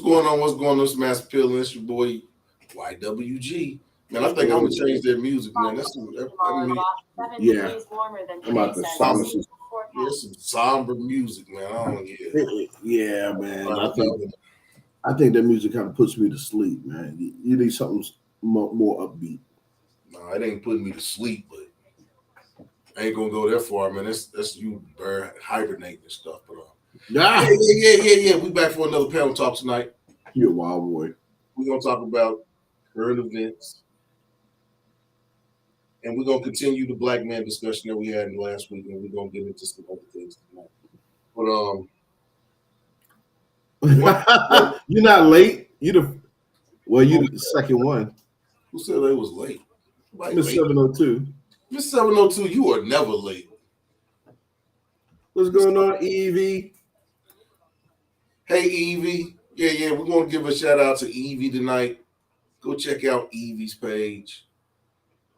going on? What's going on? It's Maas Apeal, and it's your boy YWG. Man, I think I'm gonna change their music, man. Yeah. I'm about to some, some. some somber music, man. I don't get it. Yeah, man. I think that music kind of puts me to sleep, man. You need something more upbeat. No, it ain't putting me to sleep, but I ain't gonna go that far, man. That's you hibernating and stuff. But yeah. We back for another panel talk tonight. You're a wild boy. We're gonna talk about current events, and we're gonna continue the black man discussion that we had last week, and we're gonna get into some other things tonight. But You're not late. You the second one. Who said they was late? Miss 702. Miss 702, you are never late. What's going on, Evie? Hey, Evie. Yeah. We're gonna give a shout out to Evie tonight. Go check out Evie's page.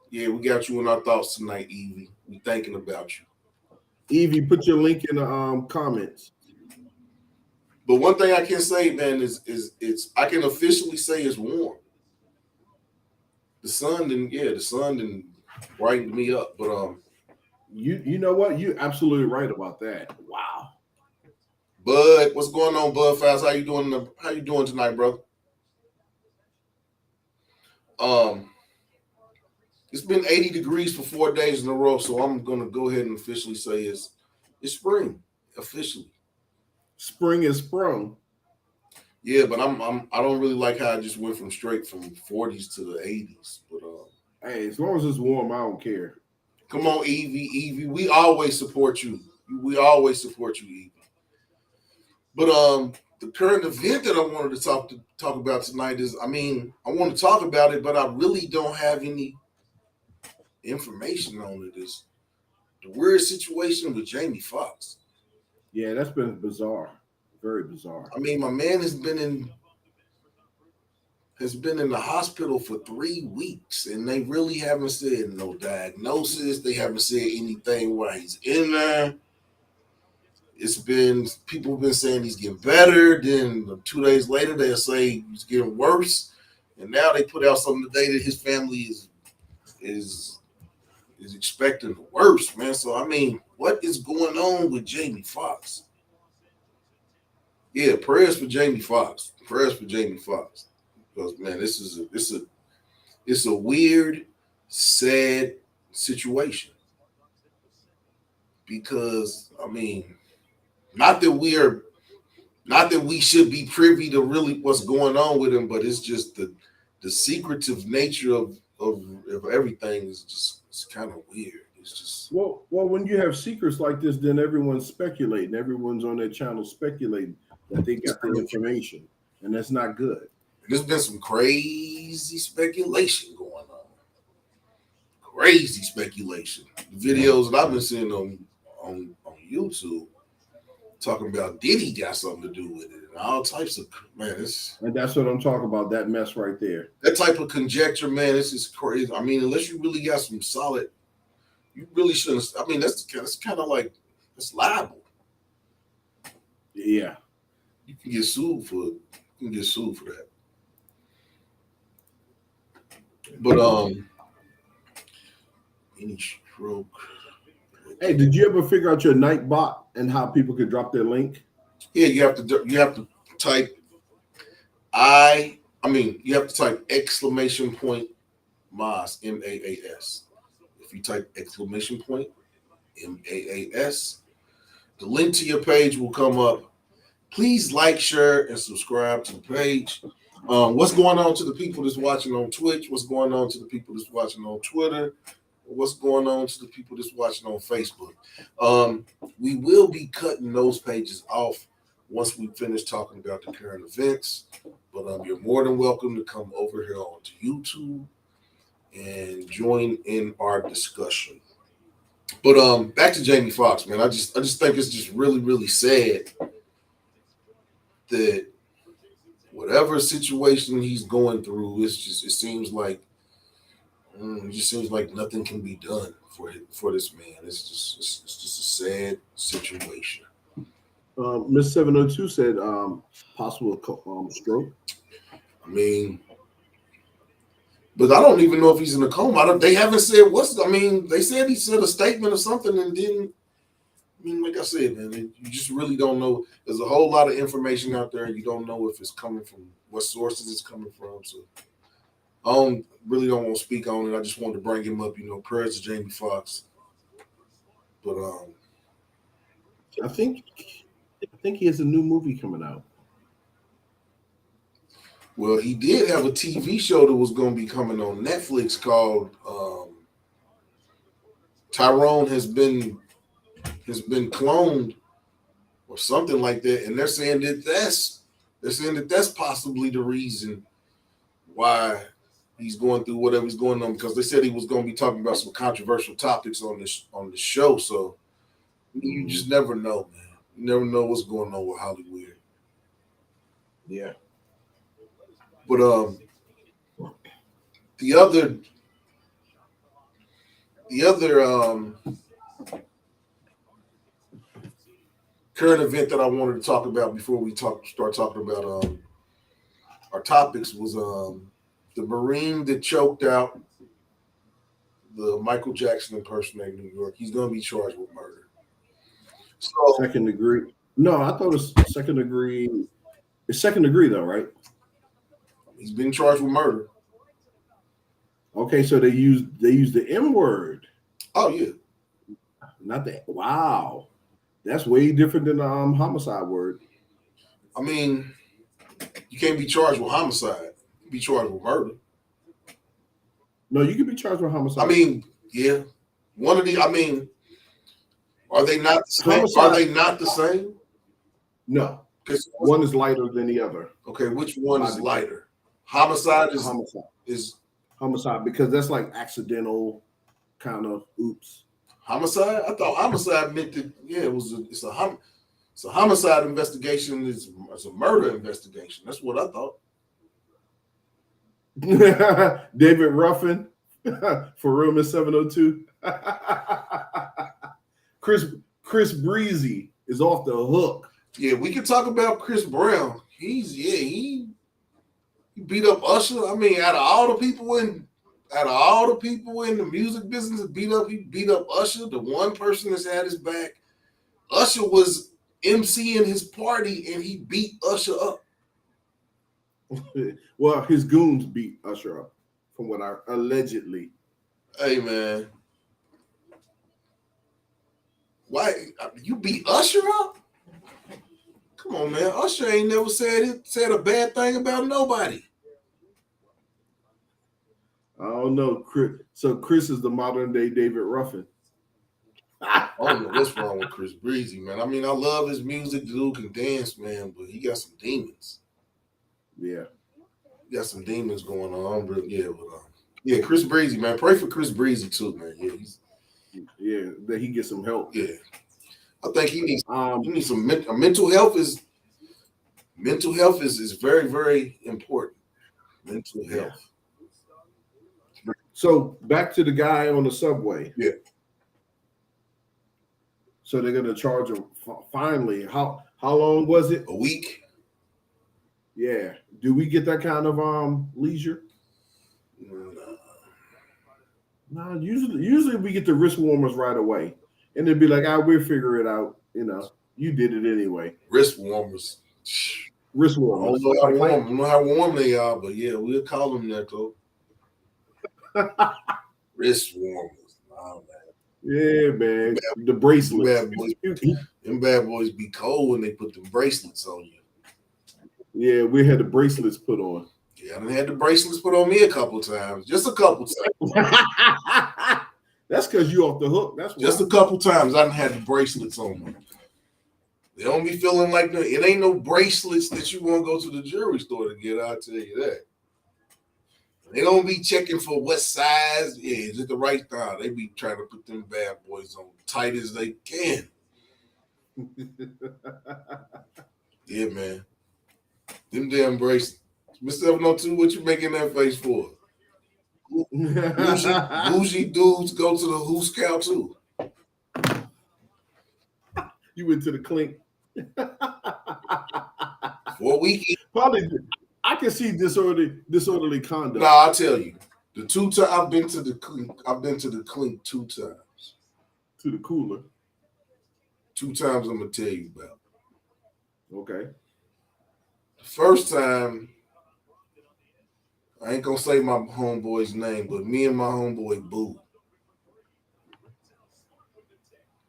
Yeah, we got you in our thoughts tonight, Evie. We thinking about you. Evie, put your link in the comments. But one thing I can say, man, is I can officially say it's warm. The sun didn't brighten me up. But you know what? You're absolutely right about that. Wow. Bud, what's going on, Bud Fast? How you doing tonight, bro? It's been 80 degrees for 4 days in a row, so I'm gonna go ahead and officially say it's spring. Officially. Spring is sprung. Yeah, but I don't really like how I just went from straight from 40s to the 80s. But hey, as long as it's warm, I don't care. Come on, Evie. We always support you. We always support you, Evie. But the current event that I wanted to talk about tonight is, I want to talk about it, but I really don't have any information on it. Is the weird situation with Jamie Foxx. Yeah, that's been bizarre. Very bizarre. My man has been in the hospital for 3 weeks, and they really haven't said no diagnosis. They haven't said anything while he's in there. People have been saying he's getting better. Then 2 days later, they'll say he's getting worse. And now they put out something today that his family is expecting the worst, man. So what is going on with Jamie Foxx? Yeah, prayers for Jamie Foxx. Prayers for Jamie Foxx. Because man, it's a weird, sad situation. Because not that we should be privy to really what's going on with him, but it's just the secretive nature of everything is just, it's kind of weird. It's just well, when you have secrets like this, then everyone's speculating. Everyone's on their channel speculating that they got the information, and that's not good. There's been some crazy speculation going on. Crazy speculation. The videos that I've been seeing on YouTube talking about Diddy got something to do with it and all types of and that's what I'm talking about, that mess right there. That type of conjecture, man, this is crazy. Unless you really got some solid, you really shouldn't. That's kind of like, it's liable. Yeah. You can get sued for that. But any stroke. Hey, did you ever figure out your night bot and how people could drop their link? Yeah, you have to type you have to type exclamation point Maas, MAAS. If you type exclamation point MAAS, the link to your page will come up. Please like, share, and subscribe to the page. What's going on to the people that's watching on Twitch? What's going on to the people that's watching on Twitter? What's going on to the people that's watching on Facebook? We will be cutting those pages off once we finish talking about the current events. But you're more than welcome to come over here onto YouTube and join in our discussion. But back to Jamie Foxx, man. I just think it's just really, really sad that whatever situation he's going through, it seems like nothing can be done for this man. It's just a sad situation. Miss 702 said possible stroke. I mean, but I don't even know if he's in a coma. They haven't said what's. I mean, they said he said a statement or something and didn't. I mean, like I said, man, you just really don't know. There's a whole lot of information out there, and you don't know if it's coming from what sources it's coming from. So I don't want to speak on it. I just wanted to bring him up. Prayers to Jamie Foxx. But I think he has a new movie coming out. well, he did have a TV show that was going to be coming on Netflix called Tyrone has been cloned or something like that, and they're saying that that's possibly the reason why he's going through whatever he's going on, because they said he was going to be talking about some controversial topics on the show. So you just never know, man. You never know what's going on with Hollywood. Yeah. But the other current event that I wanted to talk about before we start talking about our topics was the Marine that choked out the Michael Jackson impersonator in New York. He's going to be charged with murder. So second degree. No, I thought it was second degree. It's second degree though, right? he's been charged with murder. Okay, so they use the M word. Oh yeah. Not the wow. That's way different than the homicide word. I mean, you can't be charged with homicide. You can be charged with murder. No, you can be charged with homicide. I mean, yeah. One of the. I mean, are they not the same? Homicide. Are they not the same? No, because one is lighter than the other. Okay, which one is lighter? Homicide is homicide because that's like accidental kind of oops. Homicide? I thought homicide meant that it's a homicide investigation. It's a murder investigation. That's what I thought. David Ruffin for real, Miss 702. Chris Breezy is off the hook. Yeah, we can talk about Chris Brown. He beat up Usher. I mean, out of all the people in the music business, he beat up Usher, the one person that's had his back. Usher was emceeing his party and he beat Usher up. Well, his goons beat Usher up, from what I allegedly. Hey man, why you beat Usher up? Come on, man. Usher ain't never said a bad thing about nobody. I don't know, Chris. So Chris is the modern day David Ruffin. I don't know what's wrong with Chris Breezy, man. I mean, I love his music. The dude can dance, man, but he got some demons. Yeah. He got some demons going on. Yeah, Chris Breezy, man. Pray for Chris Breezy too, man. Yeah, that he gets some help. Yeah. I think he needs some mental health is very, very important. Mental health. So back to the guy on the subway. Yeah. So they're gonna charge him finally. How long was it? A week. Yeah. Do we get that kind of leisure? No, usually we get the wrist warmers right away. And they'd be like, we'll figure it out. You did it anyway. Wrist warmers. Wrist warmers. I don't know how warm they are, but yeah, we'll call them that though. Wrist warmers. Oh, man. Yeah, man. The bracelets. Them bad boys be cold when they put the bracelets on you. Yeah, we had the bracelets put on. Yeah, I done had the bracelets put on me a couple times. Just a couple times. That's because you off the hook. That's just a couple times I done had the bracelets on me. They don't be feeling like it ain't no bracelets that you want to go to the jewelry store to get. I'll tell you that. They don't be checking for what size. Yeah, is it the right thing? They be trying to put them bad boys on tight as they can. Yeah, man. Them damn bracelets. Mr. 702, what you making that face for? Bougie dudes go to the Who Scout too. You went to the clink. For a weekend. Probably, I can see disorderly conduct. No, I'll tell you. The 2 times I've been to the clink 2 times. To the cooler. 2 times I'm gonna tell you about. Okay. The first time, I ain't gonna say my homeboy's name, but me and my homeboy Boo.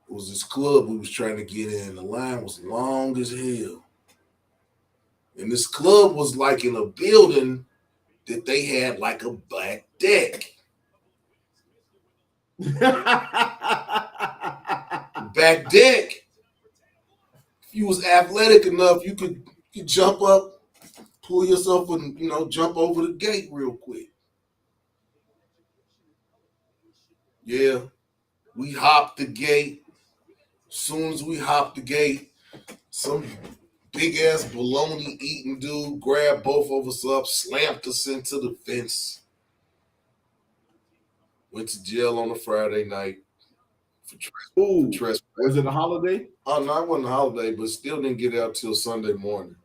It was this club we was trying to get in. The line was long as hell. And this club was like in a building that they had like a back deck. Back deck, if you was athletic enough, you could jump up, pull yourself and jump over the gate real quick. Yeah, we hopped the gate. As soon as we hopped the gate, some big ass bologna eating dude grabbed both of us up, slammed us into the fence. Went to jail on a Friday night for trespass. Was it a holiday? Oh no, it wasn't a holiday, but still didn't get out till Sunday morning.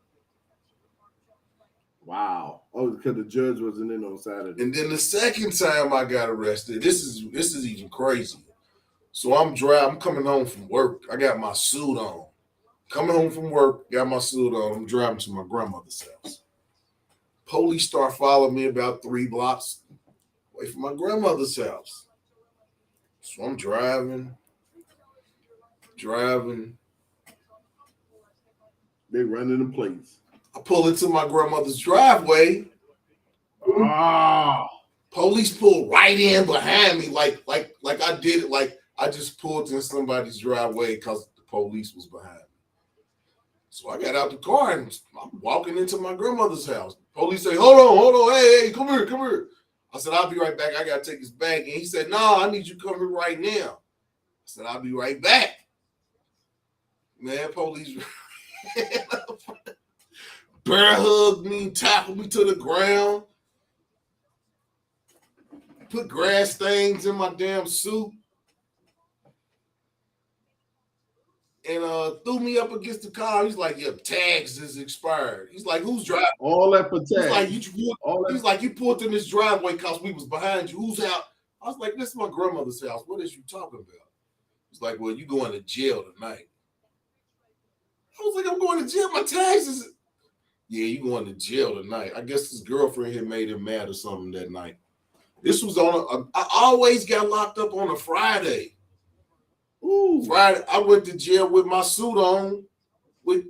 Wow. Oh, because the judge wasn't in on Saturday. And then the second time I got arrested, this is even crazy. So I'm coming home from work. I got my suit on. Coming home from work, got my suit on. I'm driving to my grandmother's house. Police start following me about 3 blocks away from my grandmother's house. So I'm driving. They running the place. I pull into my grandmother's driveway. Police pull right in behind me, like I did it, like I just pulled in somebody's driveway because the police was behind me. So I got out the car and I'm walking into my grandmother's house. Police say, hold on, hey, come here. I said, I'll be right back. I gotta take this bag. And he said, no, I need you to come here right now. I said, I'll be right back. Man, police bear hugged me, tackled me to the ground, put grass stains in my damn suit, and threw me up against the car. He's like, your tags is expired. He's like, who's driving? All that for tags. He's like, you pulled in this driveway because we was behind you. Who's out? I was like, this is my grandmother's house. What is you talking about? He's like, well, you going to jail tonight. I was like, I'm going to jail. My tags is... Yeah, you going to jail tonight. I guess his girlfriend had made him mad or something that night. This was I always got locked up on a Friday. Ooh. Friday, I went to jail with my suit on, with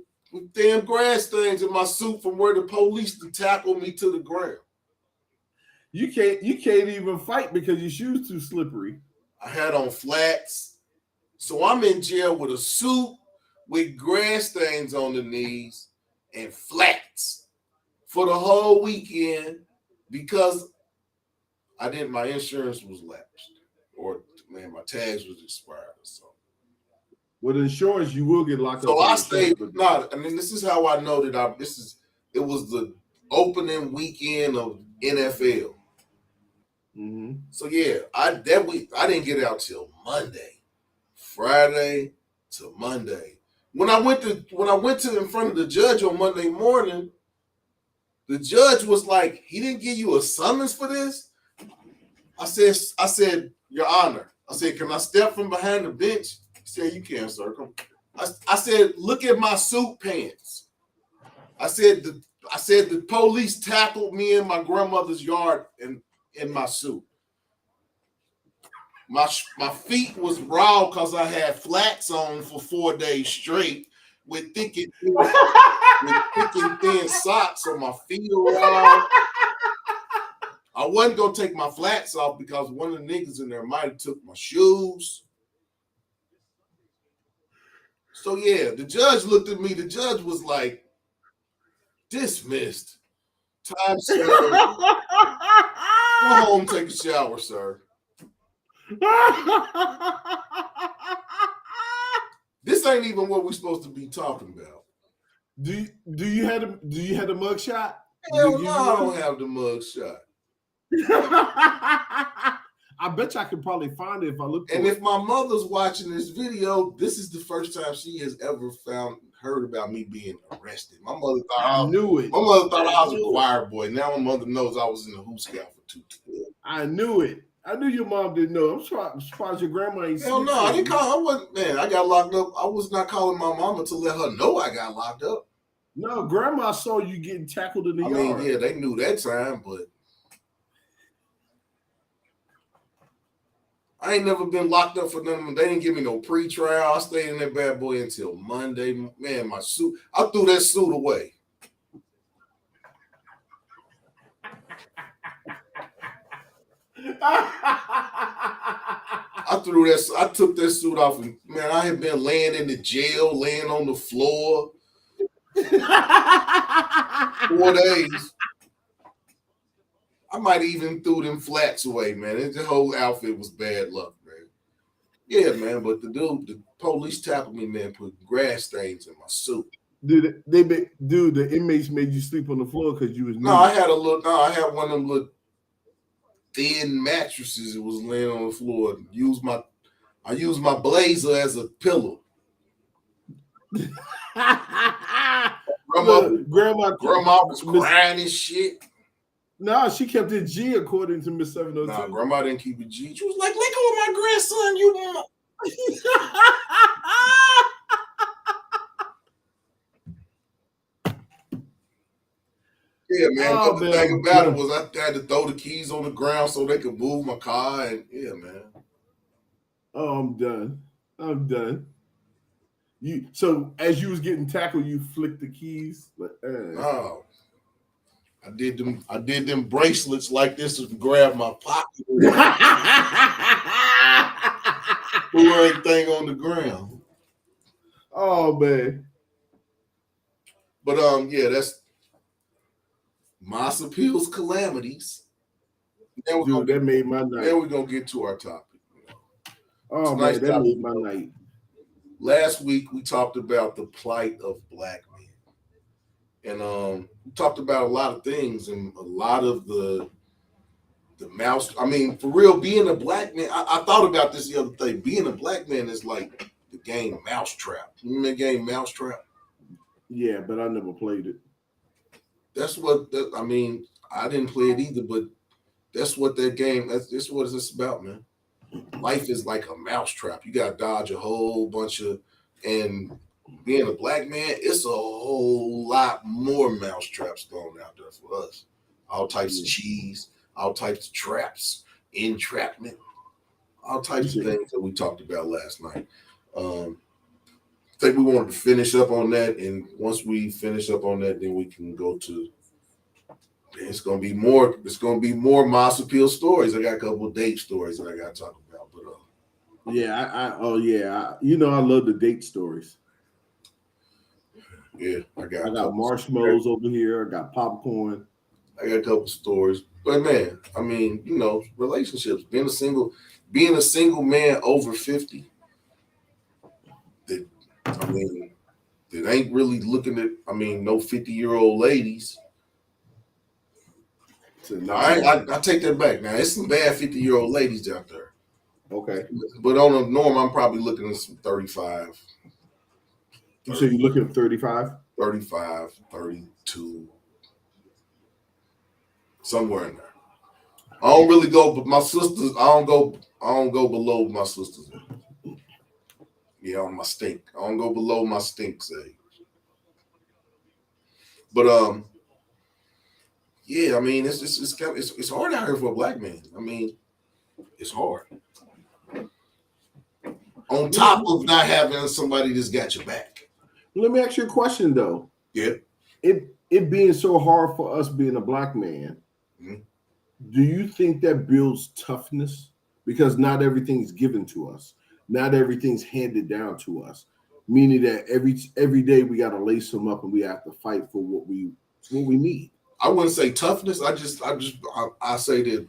damn grass stains in my suit from where the police tackled me to the ground. You can't even fight because your shoes too slippery. I had on flats. So I'm in jail with a suit with grass stains on the knees and flats for the whole weekend because my insurance was lapsed, or my tags was expired or something. With insurance, you will get locked up. So I stayed. This is how I know that it was the opening weekend of NFL. Mm-hmm. So yeah, that week I didn't get out till Monday, Friday to Monday. When I went to in front of the judge on Monday morning, the judge was like, he didn't give you a summons for this? I said, Your Honor. I said, can I step from behind the bench? He said, you can, sir. Come. I said, look at my suit pants. I said the police tackled me in my grandmother's yard in my suit. My feet was raw because I had flats on for 4 days straight with thick and thin socks, so my feet are raw. I wasn't gonna take my flats off because one of the niggas in there might have took my shoes. So yeah, the judge looked at me. The judge was like, dismissed. Time served. Go home, take a shower, sir. This ain't even what we're supposed to be talking about. Do you have the mug shot? Hell no, I don't have the mug shot. I bet you I could probably find it if I look. And if my mother's watching this video, this is the first time she has ever found heard about me being arrested. My mother thought I knew it. My mother thought I was a choir boy. Now my mother knows I was in the Hoop Scout for 2 years. I knew it. I knew your mom didn't know. I'm surprised your grandma ain't. Hell no, I didn't call. I wasn't. Man, I got locked up. I was not calling my mama to let her know I got locked up. No, grandma saw you getting tackled in the yard. I mean, yeah, they knew that time, but I ain't never been locked up for nothing. They didn't give me no pre-trial. I stayed in that bad boy until Monday. Man, my suit. I threw that suit away. I took that suit off, and man, I had been laying in the jail, laying on the floor 4 days. I might even threw them flats away, man. The whole outfit was bad luck, man. Yeah, man, but the police tackled me, man, put grass stains in my suit. Dude, the inmates made you sleep on the floor because you was nude. I had one of them little thin mattresses that was laying on the floor. I used my blazer as a pillow. Grandma was crying and shit. Nah, she kept it G according to Miss 702. Nah, grandma didn't keep it G. She was like, let go of my grandson, you want. Yeah, man. But the thing about it was I had to throw the keys on the ground so they could move my car, and yeah, man. Oh, I'm done. So as you was getting tackled, you flicked the keys. No. I did them bracelets like this to grab my pocket. Threw everything on the ground. Oh man. But yeah, that's Maas Apeal's calamities. Dude, that made my night. Then we're gonna get to our topic. Oh man, that made my night. Last week we talked about the plight of black men. And we talked about a lot of things, and a lot of the mouse. I mean, for real, being a black man, I thought about this the other day. Being a black man is like the game Mousetrap. You remember the game Mousetrap? Yeah, but I never played it. That's what I mean. I didn't play it either, but that's what that game. That's what it's about, man. Life is like a mousetrap. You got to dodge a whole bunch of, and being a black man, it's a whole lot more mousetraps going out there for us. All types of cheese, all types of traps, entrapment, all types of things that we talked about last night. I think we wanted to finish up on that, and once we finish up on that, then we can go to. It's gonna be more. It's gonna be more Maas Apeal stories. I got a couple of date stories that I got to talk about, but yeah, I love the date stories. Yeah, I got marshmallows over here. I got popcorn. I got a couple stories, but man, I mean, relationships. Being a single man over 50. That ain't really looking at. I mean, no 50-year-old ladies. I take that back. Now, it's some bad 50-year-old ladies out there. Okay. But on a norm, I'm probably looking at some 35. You said you're looking at 35? 35, 32. Somewhere in there. I don't really go, but my sisters, I don't go below my sisters. Yeah, on my stink. I don't go below my stink age. But yeah, I mean, it's hard out here for a black man. I mean, it's hard. On top of not having somebody that's got your back. Let me ask you a question, though. Yeah. It being so hard for us being a black man, do you think that builds toughness? Because not everything's given to us. Not everything's handed down to us. Meaning that every day we got to lace them up and we have to fight for what we need. I wouldn't say toughness. I say that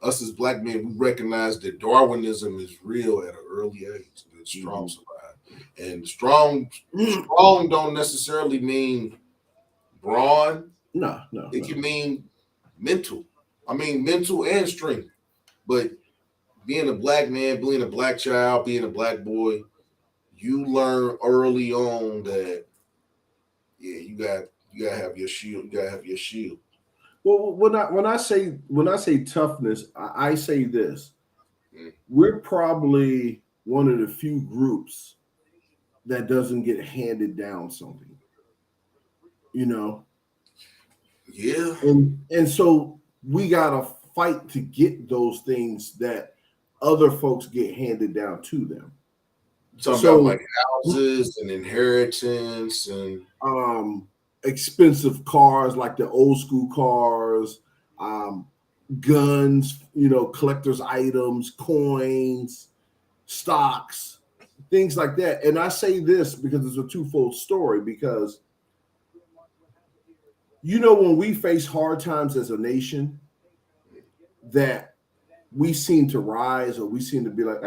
us as black men, we recognize that Darwinism is real at an early age. That strong survive, and strong don't necessarily mean brawn. No. It can mean mental. I mean mental and strength. But being a black man, being a black child, being a black boy, you learn early on that yeah, you gotta have your shield. You gotta have your shield. Well, when I say toughness, I say this: Mm. we're probably one of the few groups that doesn't get handed down something, you know, Yeah. and so we gotta fight to get those things that other folks get handed down to them. You talking about like So, houses and inheritance and um, expensive cars like the old school cars, um, guns, collector's items, coins, stocks, things like that. And I say this because it's a twofold story. Because when we face hard times as a nation, that we seem to rise, or we seem to be like,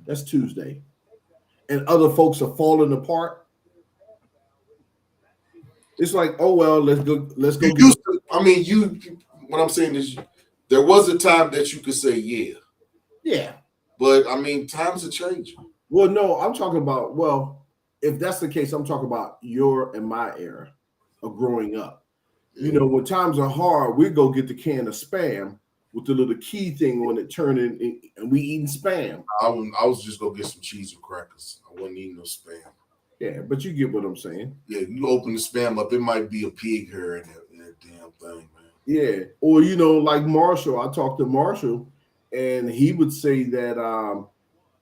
that's Tuesday, and other folks are falling apart. It's like, oh well, let's go you get used to. I mean, you. What I'm saying is, there was a time that you could say yeah, yeah. but I mean, times are changing. Well, no, I'm talking about, well, if that's the case, I'm talking about your and my era of growing up. Yeah. When times are hard, we go get the can of spam with the little key thing on it, turning, and we eating spam. I was just gonna get some cheese and crackers. I wasn't eating no spam. Yeah, but you get what I'm saying. Yeah, you open the spam up, it might be a pig hair in that damn thing, man. Yeah, or like Marshall. I talked to Marshall, and he would say that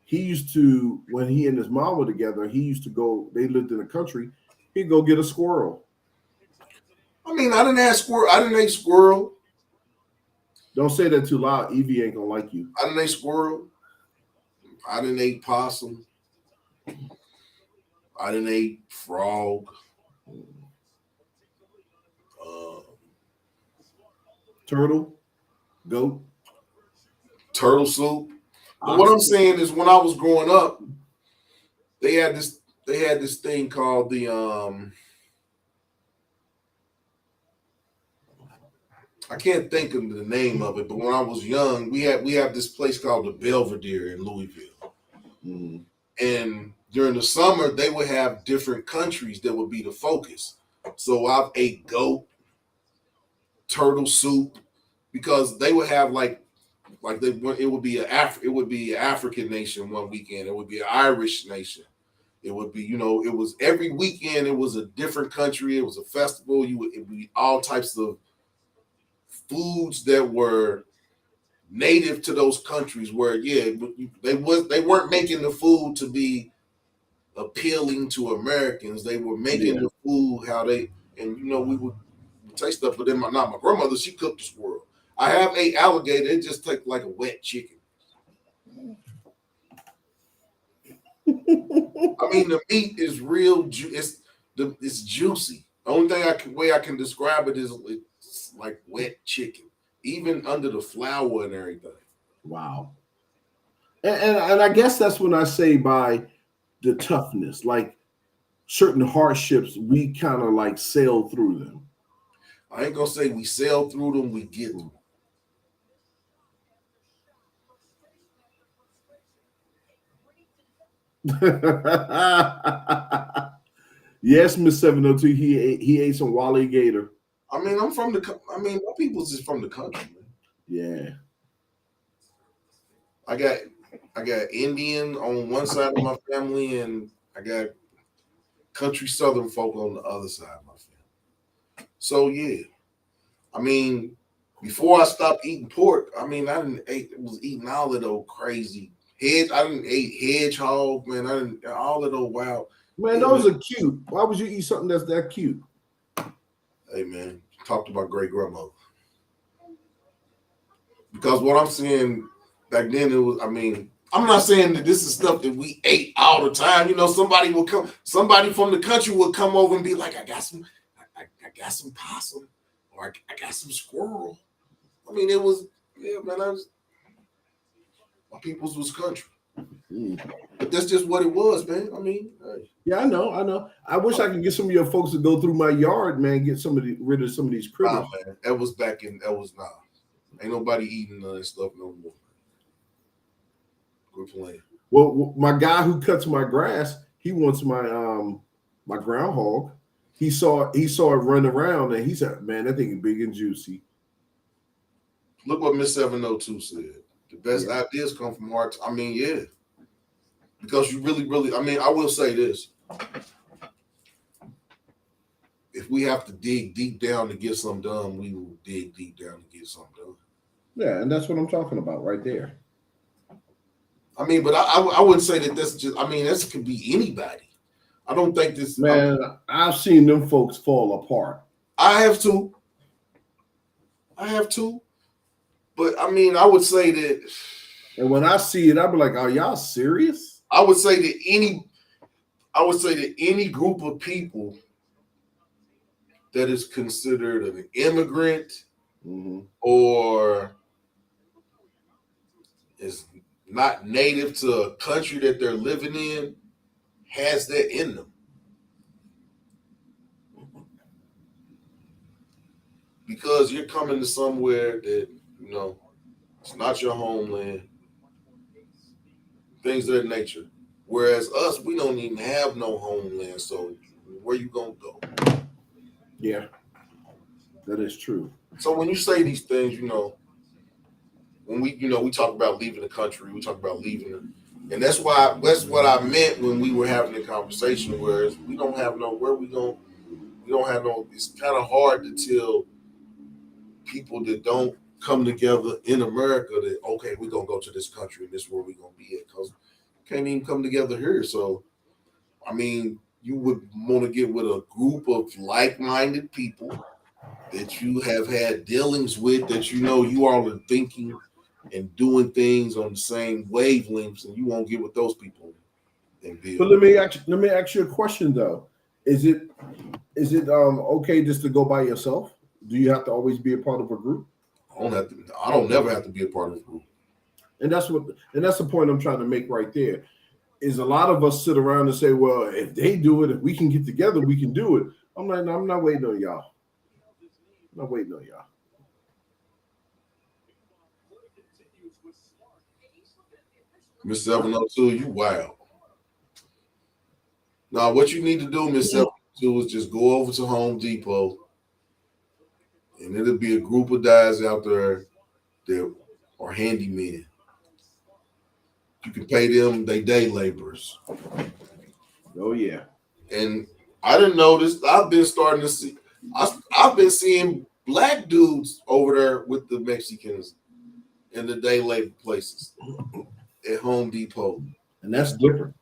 he used to, when he and his mom were together, he used to go. They lived in the country. He'd go get a squirrel. I mean, I didn't have squirrel. I didn't eat squirrel. Don't say that too loud. Evie ain't gonna like you. I didn't eat squirrel. I didn't eat possum. I didn't eat frog. Uh, Turtle, goat, Turtle soup. But what ox. I'm saying is, when I was growing up, they had this. They had this thing called the. I can't think of the name of it, but when I was young, we have this place called the Belvedere in Louisville, Mm. and during the summer they would have different countries that would be the focus. So I've ate goat, turtle soup, because they would have it would be it would be an African nation one weekend, it would be an Irish nation, it would be it was every weekend it was a different country, it was a festival, it would be all types of foods that were native to those countries, where they weren't making the food to be appealing to Americans, they were making Yeah. the food how they, and we would taste stuff. But then my grandmother, she cooked the squirrel. I have ate alligator. It just tastes like a wet chicken. I mean, the meat is real. It's juicy. The only way I can describe it is it's like wet chicken, even under the flour and everything. Wow. And I guess that's when I say by the toughness, like certain hardships, we kind of like sail through them. I ain't gonna say we sail through them. We get through. Yes, Miss 702. He ate some Wally Gator. I mean, I'm from the. I mean, my people's just from the country, man. Yeah. I got Indian on one side of my family, and I got country Southern folk on the other side of my family. So yeah, I mean, before I stopped eating pork, I mean, was eating all of those crazy hedge. I didn't eat hedgehog, man. I didn't all of those wild. Man, Yeah, those man. are cute. Why would you eat something that's that cute? Hey man, talked about great grandmother. Because what I'm saying back then, it was, I mean, I'm not saying that this is stuff that we ate all the time. Somebody from the country would come over and be like, I got some possum, or I got some squirrel. I mean, it was, yeah, man, my people's was country. Mm. But that's just what it was, man. I mean, hey. Yeah, I know. I wish I could get some of your folks to go through my yard, man, get rid of some of these critters. Man, ain't nobody eating none of that stuff no more. Quit playing. Well, my guy who cuts my grass, he wants my groundhog. he saw it run around, and he said, "Man, that thing is big and juicy." Look what Miss 702 said. The best Yeah. ideas come from heart. I mean, yeah. Because you really, really, I mean, I will say this. If we have to dig deep down to get something done, we will dig deep down to get something done. Yeah, and that's what I'm talking about right there. I mean, but I wouldn't say that that's just, I mean, this could be anybody. I don't think this, Man, I've seen them folks fall apart. I have to. I have to. But I mean, I would say that. And when I see it, I'll be like, "Are y'all serious?" I would say that any group of people that is considered an immigrant or is not native to a country that they're living in has that in them. Because you're coming to somewhere that, you know, it's not your homeland, things of that nature. Whereas us, we don't even have no homeland. So where you gonna go? Yeah, that is true. So when you say these things, you know, when we talk about leaving the country, we talk about leaving, and that's what I meant when we were having the conversation. Whereas we don't have no where we going, we don't have no. It's kind of hard to tell people that don't come together in America that okay, we're gonna go to this country and this is where we're gonna be at because can't even come together here. So I mean, you would want to get with a group of like-minded people that you have had dealings with, that you know you all are thinking and doing things on the same wavelengths, and you won't get with those people and But build. let me ask you a question though. Is it okay just to go by yourself? Do you have to always be a part of a group? I don't never have to be a part of a group. And that's the point I'm trying to make right there. Is a lot of us sit around and say, "Well, if they do it, if we can get together, we can do it." I'm like, no, I'm not waiting on y'all. I'm not waiting on y'all. Miss 702, you wild. Now, what you need to do, Miss 702, is just go over to Home Depot, and it'll be a group of guys out there that are handymen. You can pay them they day laborers. Oh yeah. And I didn't notice. I've been starting to see. I've been seeing black dudes over there with the Mexicans in the day labor places at Home Depot. And that's different.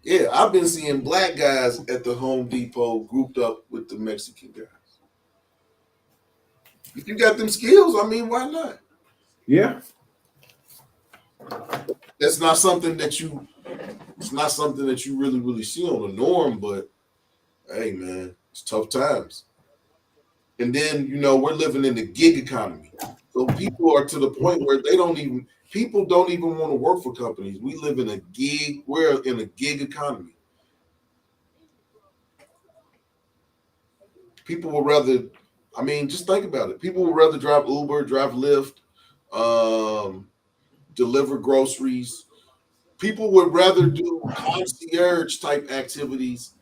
Yeah, I've been seeing black guys at the Home Depot grouped up with the Mexican guys. If you got them skills, I mean, why not? Yeah. That's not something that you. It's not something that you really, really see on the norm. But hey, man, it's tough times. And then we're living in the gig economy, so people are to the point where people don't even want to work for companies. We live in a gig. We're in a gig economy. People would rather. I mean, just think about it. People would rather drive Uber, drive Lyft, um, deliver groceries. People would rather do concierge type activities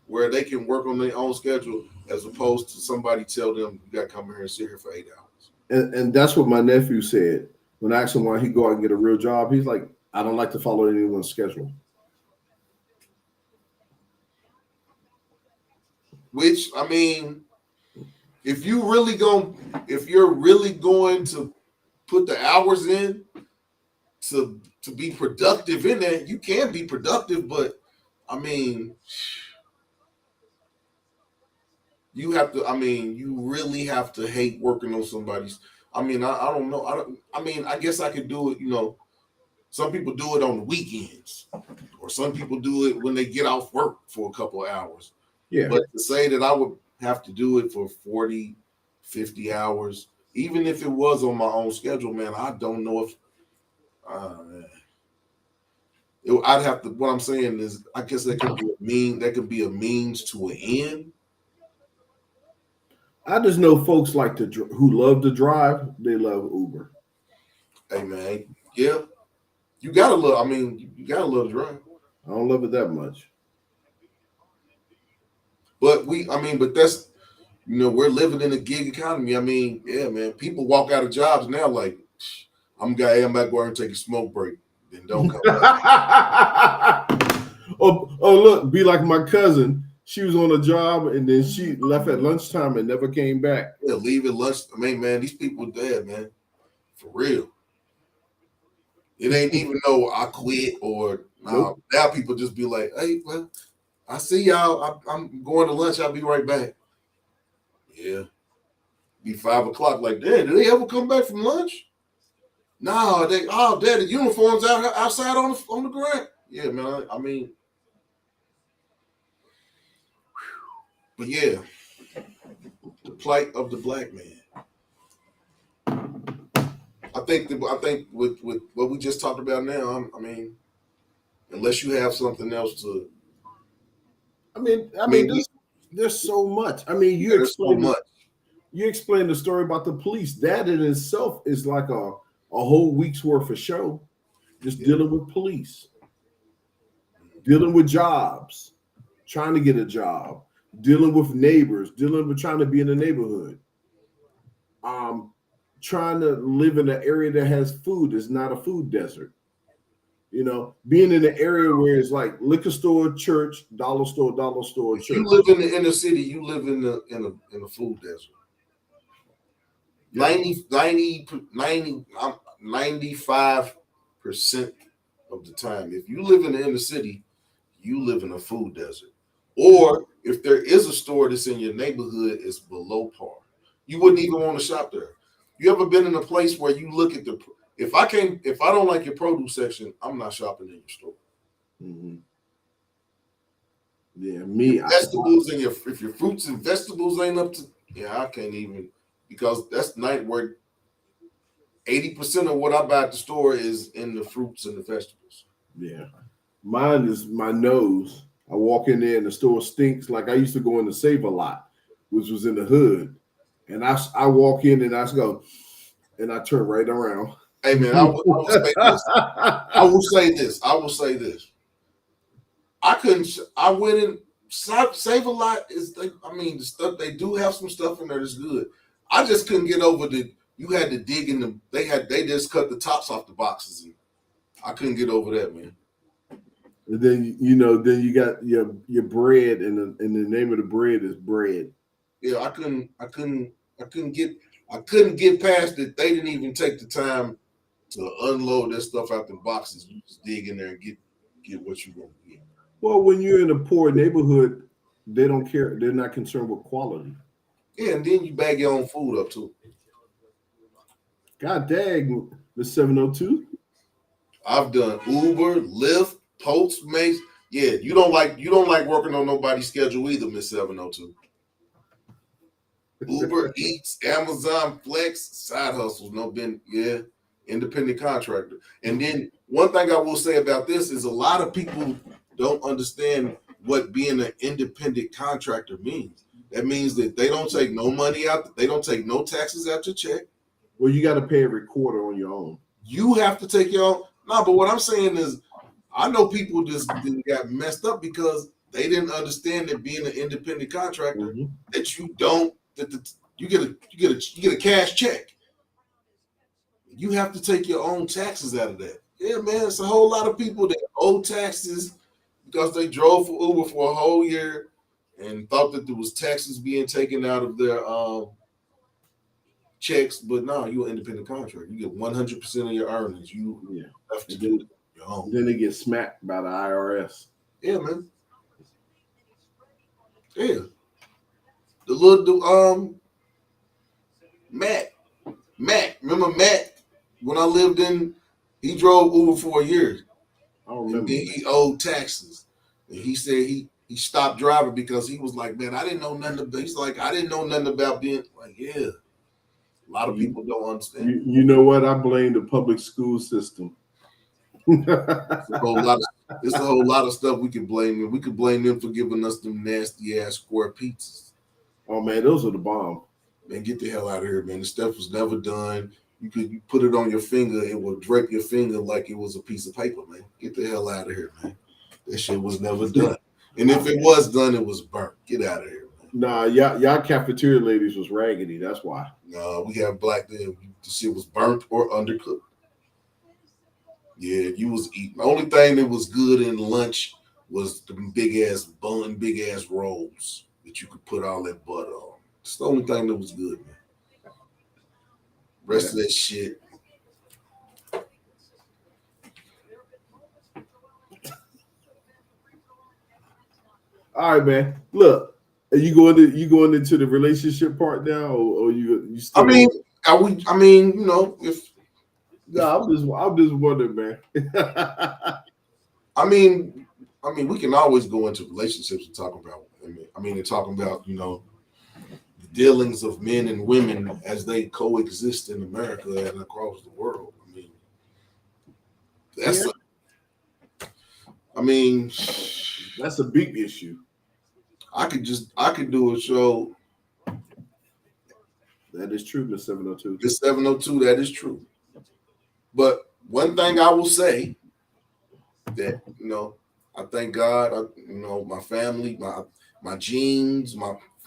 where they can work on their own schedule as opposed to somebody tell them you got to come here and sit here for 8 hours. And that's what my nephew said when I asked him why he go out and get a real job. He's like, "I don't like to follow anyone's schedule." Which I mean, if you're really going to put the hours in to be productive in that, you can be productive, but I mean, you really have to hate working on somebody's. I mean, I don't know. I mean, I guess I could do it. Some people do it on the weekends, or some people do it when they get off work for a couple of hours. Yeah. But to say that I would have to do it for 40, 50 hours, even if it was on my own schedule, man, I don't know if I'd have to. What I'm saying is, I guess that could be a means to an end. I just know folks who love to drive. They love Uber. Hey, man, yeah, you gotta love. I mean, you gotta love to drive. I don't love it that much. But that's we're living in a gig economy. I mean, yeah, man. People walk out of jobs now like I'm back going and take a smoke break. Then don't come back. oh, look, be like my cousin. She was on a job and then she left at lunchtime and never came back. Yeah, leave at lunch. I mean, man, these people dead, man. For real. It ain't even no I quit or Nope. Now people just be like, hey, well, I see y'all. I'm going to lunch. I'll be right back. Yeah. Be 5 o'clock. Like, Dad, did they ever come back from lunch? No, Dad, the uniforms outside on the ground. Yeah, man. I mean, but yeah, the plight of the black man. I think with what we just talked about now, I mean, unless you have something else to. I mean, there's so much. I mean, you explained the story about the police. That in itself is like a whole week's worth of show, just dealing with police, dealing with jobs, trying to get a job, dealing with neighbors, dealing with trying to be in the neighborhood, trying to live in an area that has food. It's not a food desert. Being in an area where it's like liquor store, church, dollar store, church. You live in the inner city, you live in a food desert. 95% of the time, if you live in the inner city, you live in a food desert. Or if there is a store that's in your neighborhood, it's below par. You wouldn't even want to shop there. You ever been in a place where you look at if I don't like your produce section, I'm not shopping in your store. Mm-hmm. Yeah, me. Vegetables and if your fruits and vegetables ain't up to, I can't even, because that's the night where 80% of what I buy at the store is in the fruits and the vegetables. Yeah, mine is my nose. I walk in there and the store stinks. Like I used to go in the Save-A-Lot, which was in the hood, and I walk in and I go, and I turn right around. Hey man, I will say this. I will say this. I went in Save-A-Lot the stuff they do have some stuff in there that's good. I just couldn't get over you had to dig in them. They just cut the tops off the boxes and I couldn't get over that, man. And then then you got your bread and the name of the bread is bread. Yeah, I couldn't get past it. They didn't even take the time to unload that stuff out the boxes. You just dig in there and get what you want to get. Well, when you're in a poor neighborhood, they don't care. They're not concerned with quality. Yeah, and then you bag your own food up too. God dang, the 702. I've done Uber, Lyft, Postmates. Yeah, you don't like working on nobody's schedule either, Miss 702. Uber Eats, Amazon Flex, side hustles, independent contractor. And then one thing I will say about this is a lot of people don't understand what being an independent contractor means. That means that they don't take no money out, they don't take no taxes out your check. Well, you got to pay every quarter on your own. You have to take your own. No, but what I'm saying is, I know people just got messed up because they didn't understand that being an independent contractor, that you don't, you get a cash check. You have to take your own taxes out of that. Yeah, man, it's a whole lot of people that owe taxes because they drove for Uber for a whole year and thought that there was taxes being taken out of their checks, but no, you're an independent contractor. You get 100% of your earnings. You have to do your own. Then they get smacked by the IRS. Yeah, man. Yeah. The little Matt. Remember Matt? When I lived he drove Uber for a year. I don't remember. And he owed taxes. And he said he stopped driving because he was like, man, I didn't know nothing about. He's like, I didn't know nothing about being like, yeah. A lot of people don't understand. You know what? I blame the public school system. It's a whole lot of stuff we can blame them. We could blame them for giving us them nasty ass square pizzas. Oh man, those are the bomb. Man, get the hell out of here, man. The stuff was never done. You put it on your finger, it will drape your finger like it was a piece of paper, man. Get the hell out of here, man. That shit was never done. And if it was done, it was burnt. Get out of here. Nah, y'all cafeteria ladies was raggedy. That's why. No, we have black then. The shit was burnt or undercooked. Yeah, you was eating. The only thing that was good in lunch was the big ass bun, big ass rolls that you could put all that butter on. It's the only thing that was good, man. Rest Yeah. of that shit. All right, man. Look, are you going into the relationship part now, or you I still mean, on? I mean, you know, if No, I'm just wondering, man. I mean, we can always go into relationships and talk about. And talking about the dealings of men and women as they coexist in America and across the world. I mean, Yeah, that's. I mean, that's a big issue. I could do a show. That is true, Miss 702. This 702. That is true. But one thing I will say that I thank God. My family, my genes,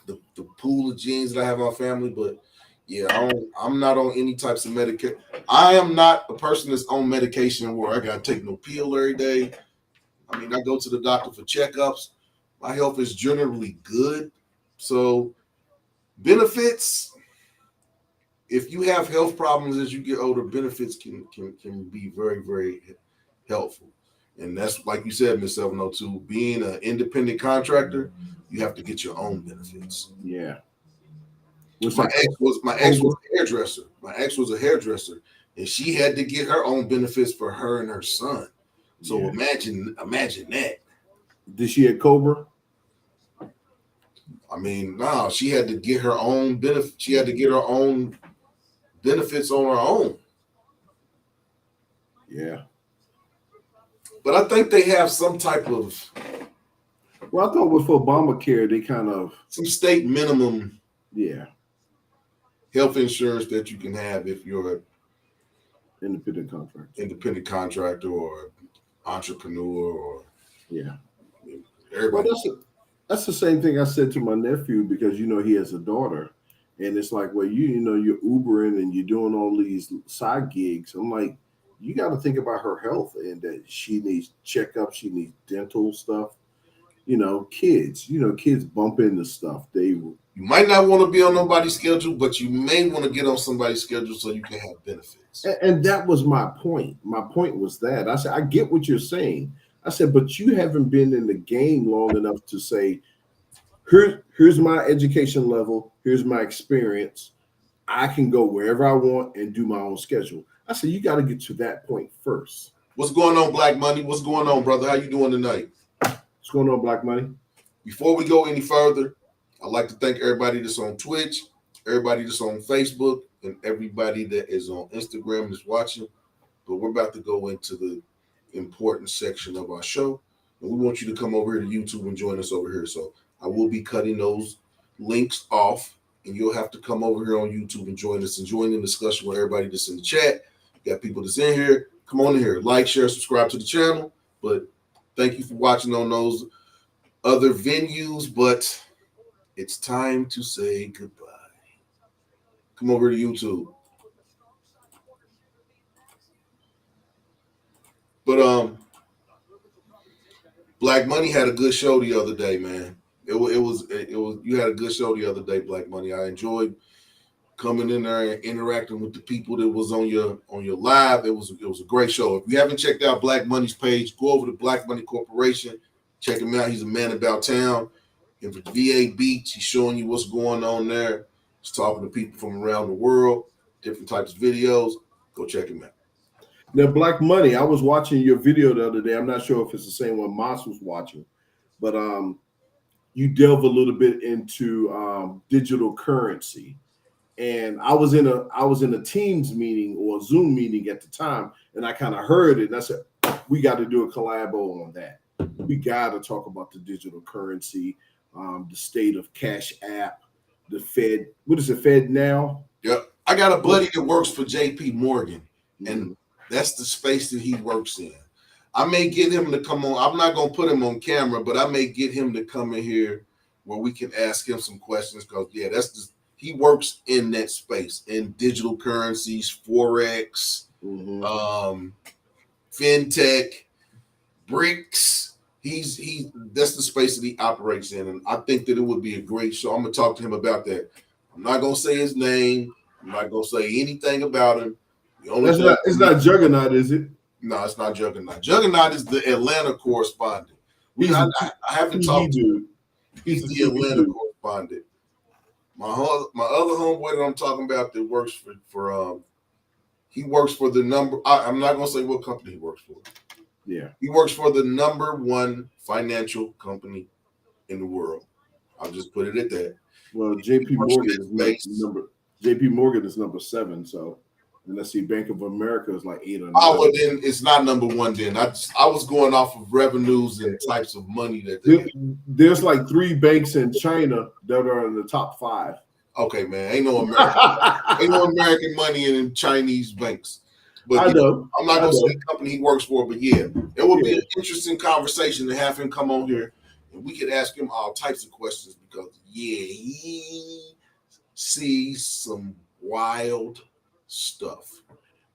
the pool of genes that I have in my family. But yeah, I'm not on any types of medication. I am not a person that's on medication where I gotta take no pill every day. I mean, I go to the doctor for checkups. My health is generally good. So benefits, if you have health problems as you get older, benefits can be very, very helpful. And that's like you said, Miss 702, being an independent contractor, you have to get your own benefits. Yeah. What's My that? ex was a hairdresser. My ex was a hairdresser, and she had to get her own benefits for her and her son. So Yeah. imagine that. Did she at Cobra? I mean, no, she had to get her own benefit. She had to get her own benefits on her own. Yeah. But I think they have some type of Well, I thought with Obamacare, they kind of, some state minimum yeah, health insurance that you can have if you're an independent contractor. independent contractor or entrepreneur or Yeah. Well, everybody. that's the same thing I said to my nephew because he has a daughter, and it's like, well, you're Ubering and you're doing all these side gigs. I'm like, you got to think about her health and that she needs checkups, she needs dental stuff. Kids bump into stuff. You might not want to be on nobody's schedule, but you may want to get on somebody's schedule so you can have benefits. And that was my point. My point was that I said, I get what you're saying. I said, but you haven't been in the game long enough to say, here's my education level, here's my experience. I can go wherever I want and do my own schedule. I said, you got to get to that point first. What's going on, Black Money? What's going on, brother? How you doing tonight? What's going on, Black Money? Before we go any further, I'd like to thank everybody that's on Twitch, everybody that's on Facebook, and everybody that is on Instagram that's watching. But we're about to go into the important section of our show. And we want you to come over here to YouTube and join us over here. So I will be cutting those links off, and you'll have to come over here on YouTube and join us and join in the discussion with everybody that's in the chat. You got people that's in here. Come on in here. Like, share, subscribe to the channel. But thank you for watching on those other venues. But it's time to say goodbye. Come over to YouTube. But Black Money had a good show the other day, man. It was you had a good show the other day, Black Money. I enjoyed coming in there and interacting with the people that was on your live. It was a great show. If you haven't checked out Black Money's page, go over to Black Money Corporation. Check him out. He's a man about town. In VA Beach, he's showing you what's going on there. He's talking to people from around the world, different types of videos. Go check him out. Now, Black Money, I was watching your video the other day. I'm not sure if it's the same one Maas was watching, but you delve a little bit into digital currency. And I was in a Teams meeting or a Zoom meeting at the time, and I kind of heard it, and I said, we got to do a collabo on that. We got to talk about the digital currency, the state of Cash App, the Fed. What is it, Fed now? Yep. I got a buddy that works for JP Morgan, and Mhm. that's the space that he works in. I may get him to come on. I'm not going to put him on camera, but I may get him to come in here where we can ask him some questions because that's just he works in that space in digital currencies, forex, fintech, bricks. He that's the space that he operates in, and I think that it would be a great show. I'm gonna talk to him about that. I'm not gonna say his name. I'm not gonna say anything about him. The only it's not Juggernaut, is it? No, it's not Juggernaut. Juggernaut is the Atlanta correspondent. I haven't talked to him. He's the Atlanta correspondent. My other homeboy that I'm talking about that works for he works for the number. I'm not gonna say what company he works for. Yeah, he works for the number one financial company in the world. I'll just put it at that. Well, JP Morgan is number 7. So, and let's see, Bank of America is like 8 or 9. Oh, well, then it's not number one. Then I was going off of revenues and types of money that they get. There's like 3 banks in China that are in the top 5. Okay, man, ain't no American money in Chinese banks. But I know. I'm not gonna say the company he works for, but it would be an interesting conversation to have him come on here, and we could ask him all types of questions because he sees some wild stuff.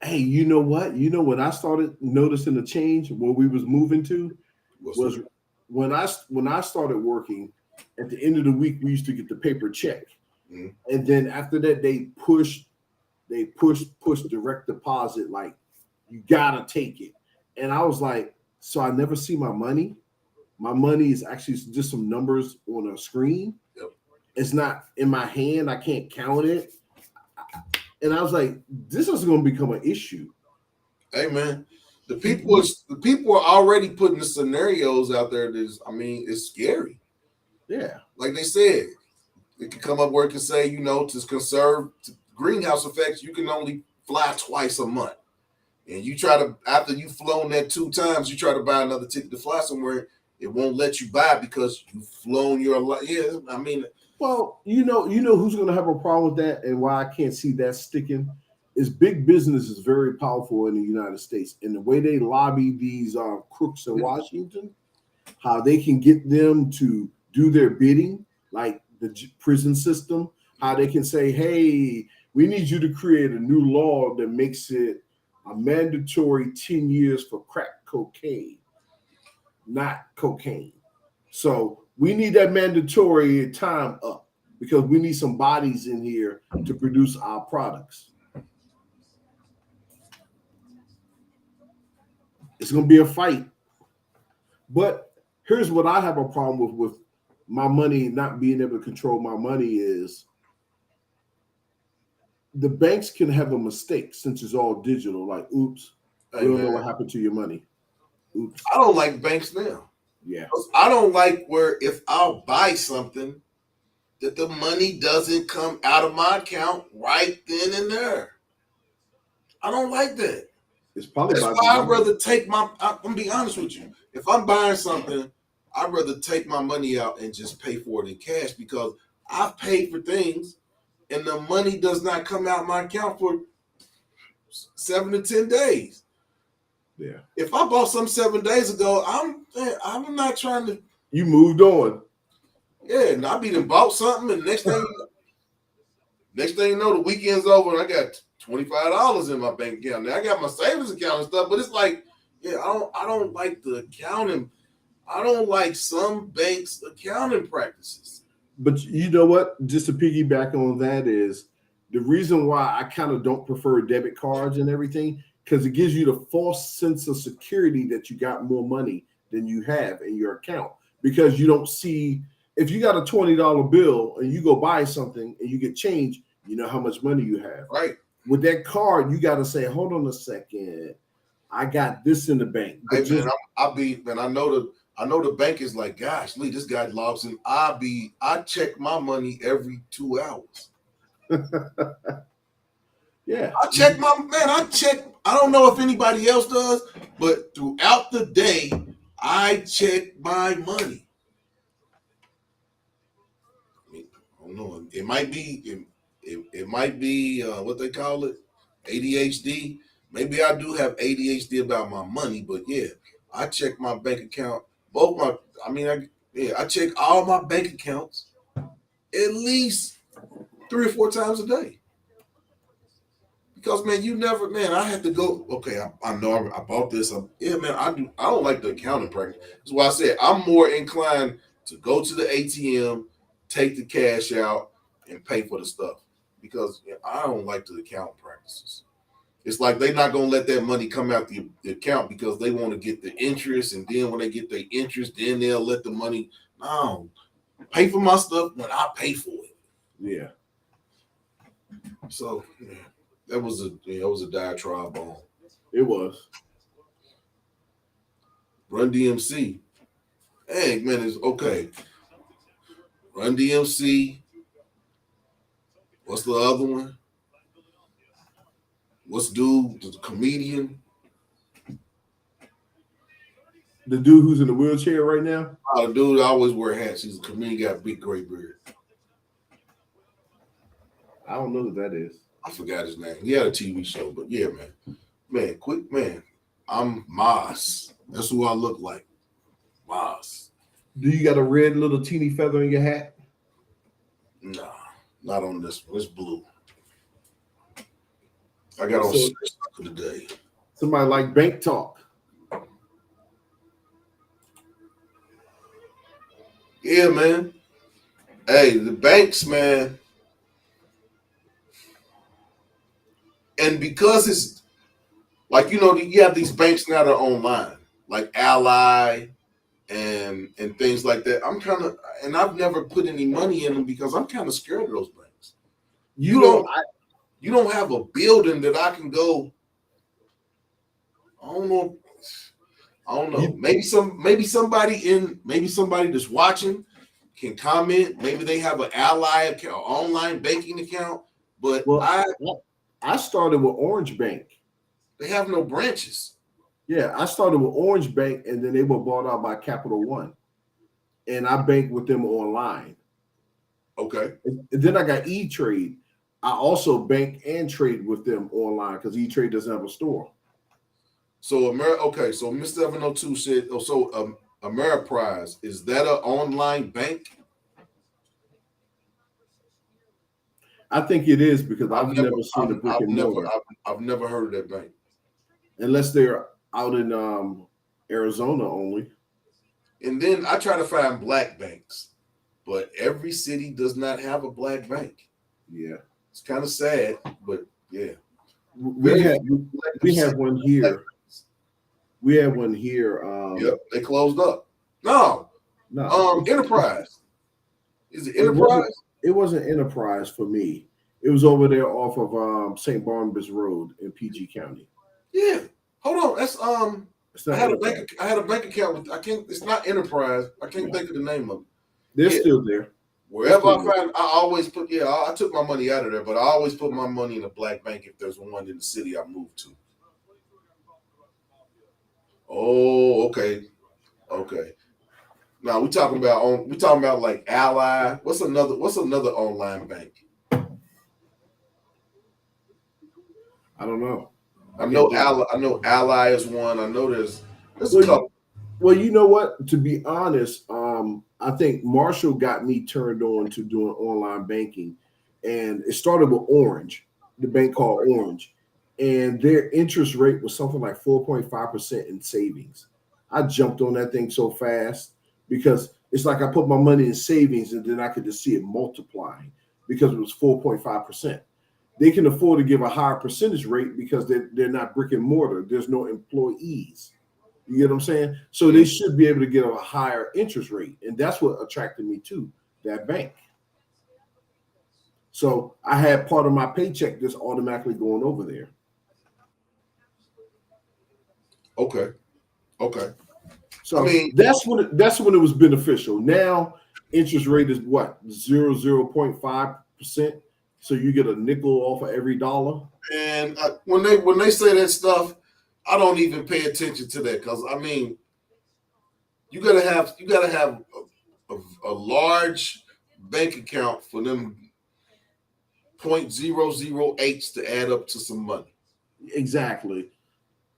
Hey, you know what? You know when I started noticing the change where we was moving to was when I started working. At the end of the week, we used to get the paper check, and then after that, they push direct deposit. Like you gotta take it, and I was like, so I never see my money. My money is actually just some numbers on a screen. Yep. It's not in my hand. I can't count it. And I was like, this is going to become an issue. Hey, man, the people are already putting the scenarios out there. It's scary. Yeah. Like they said, it can come up where it can say, to conserve greenhouse effects, you can only fly twice a month. And you try to, after you've flown that 2 times, you try to buy another ticket to fly somewhere, it won't let you buy because you've flown your life. Yeah, well, you know who's going to have a problem with that, and why I can't see that sticking is big business is very powerful in the United States, and the way they lobby these crooks in Washington, how they can get them to do their bidding, like the prison system, how they can say, hey, we need you to create a new law that makes it a mandatory 10 years for crack cocaine, not cocaine. So we need that mandatory time up because we need some bodies in here to produce our products. It's going to be a fight. But here's what I have a problem with my money not being able to control my money is the banks can have a mistake since it's all digital. Like, oops, we don't know what happened to your money. Oops. I don't like banks now. Yeah. I don't like where if I'll buy something that the money doesn't come out of my account right then and there. I don't like that. It's probably that's why I'd rather take I'm gonna be honest with you. If I'm buying something, I'd rather take my money out and just pay for it in cash because I've paid for things and the money does not come out my account for 7 to 10 days. Yeah. If I bought some 7 days ago, I'm not trying to. You moved on. Yeah, and I be done bought something, and next thing you know, the weekend's over, and I got $25 in my bank account. Now I got my savings account and stuff, but it's like, I don't like the accounting. I don't like some banks' accounting practices. But you know what? Just to piggyback on that is the reason why I kind of don't prefer debit cards and everything, because it gives you the false sense of security that you got more money than you have in your account. Because you don't see, if you got a $20 bill and you go buy something and you get change, you know how much money you have. Right. With that card, you got to say, hold on a second, I got this in the bank. Hey, man, I know the bank is like, gosh, Lee, this guy logs in. I check my money every 2 hours. Yeah. I don't know if anybody else does, but throughout the day, I check my money. I don't know. It might be what they call it, ADHD. Maybe I do have ADHD about my money, but yeah, I check my bank account. Yeah, I check all my bank accounts at least 3 or 4 times a day. Because man, I had to go. Okay, I know I bought this. Yeah, man, I do. I don't like the accounting practice. That's why I said I'm more inclined to go to the ATM, take the cash out, and pay for the stuff because I don't like the accounting practices. It's like they're not gonna let that money come out the account because they want to get the interest, and then when they get the interest, then they'll let the money. No, pay for my stuff when I pay for it. Yeah. So yeah, that was a diatribe on It was. Run DMC. Hey man, it's okay. Run DMC. What's the other one? What's dude? The comedian? The dude who's in the wheelchair right now? Oh, the dude always wear hats. He's a comedian, got a big gray beard. I don't know who that is. I forgot his name. He had a TV show, but yeah, man. Man, quick, man. I'm Maas. That's who I look like. Maas. Do you got a red little teeny feather in your hat? Nah, not on this one. It's blue. I got on for today. Somebody like Bank Talk. Yeah, man. Hey, the banks, man. And because it's like, you have these banks now that are online, like Ally and things like that. I've never put any money in them because I'm kind of scared of those banks. You don't have a building that I can go. I don't know. Maybe somebody that's watching can comment. Maybe they have an Ally account, online banking account. But I started with Orange Bank. They have no branches. Yeah, I started with Orange Bank, and then they were bought out by Capital One, and I banked with them online. Okay. And then I got E-Trade. I also bank and trade with them online because E-Trade doesn't have a store. So so Mr. 702 said, Ameriprise, is that an online bank? I think it is because I've never seen a brick and mortar. I've never heard of that bank. Unless they're out in Arizona only. And then I try to find black banks, but every city does not have a black bank. Yeah. It's kind of sad, but yeah. We have one here. We have one here. Yep, they closed up. No. Enterprise. Is it Enterprise? It wasn't Enterprise for me. It was over there off of St. Barnabas Road in PG County. Yeah. Hold on. That's I had a bank account with it's not Enterprise. I can't think of the name of it. They're still there. Wherever I find, I always put. Yeah, I took my money out of there, but I always put my money in a black bank if there's one in the city I moved to. Oh, okay. Now we talking about like Ally. What's another online bank? I don't know. I know Ally is one. I know there's a couple. Well, you know what? To be honest, I think Marshall got me turned on to doing online banking, and it started with Orange, the bank called Orange, and their interest rate was something like 4.5% in savings. I jumped on that thing so fast because it's like I put my money in savings and then I could just see it multiplying because it was 4.5%. They can afford to give a higher percentage rate because they're not brick and mortar. There's no employees. You get what I'm saying? So they should be able to get a higher interest rate. And that's what attracted me to that bank. So I had part of my paycheck just automatically going over there. Okay. So I mean, that's when it was beneficial. Now interest rate is what? 0.5%. So you get a nickel off of every dollar. And when they say that stuff, I don't even pay attention to that because I mean, you gotta have a large bank account for them 0.008 to add up to some money. Exactly.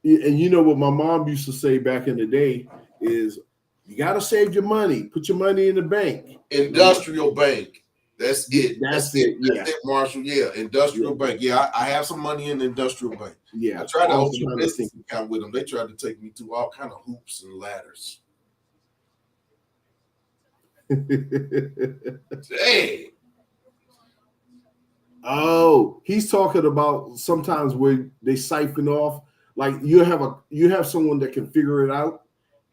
And you know what my mom used to say back in the day is You gotta save your money. Put your money in the bank. Industrial bank. That's it. That's it. Yeah. That's it, Marshall. Yeah, industrial bank. Yeah, I have some money in the industrial bank. Yeah. I tried to was open a trying to business account with them. They tried to take me through all kind of hoops and ladders. Hey. Oh, he's talking about sometimes where they siphon off. Like you have someone that can figure it out,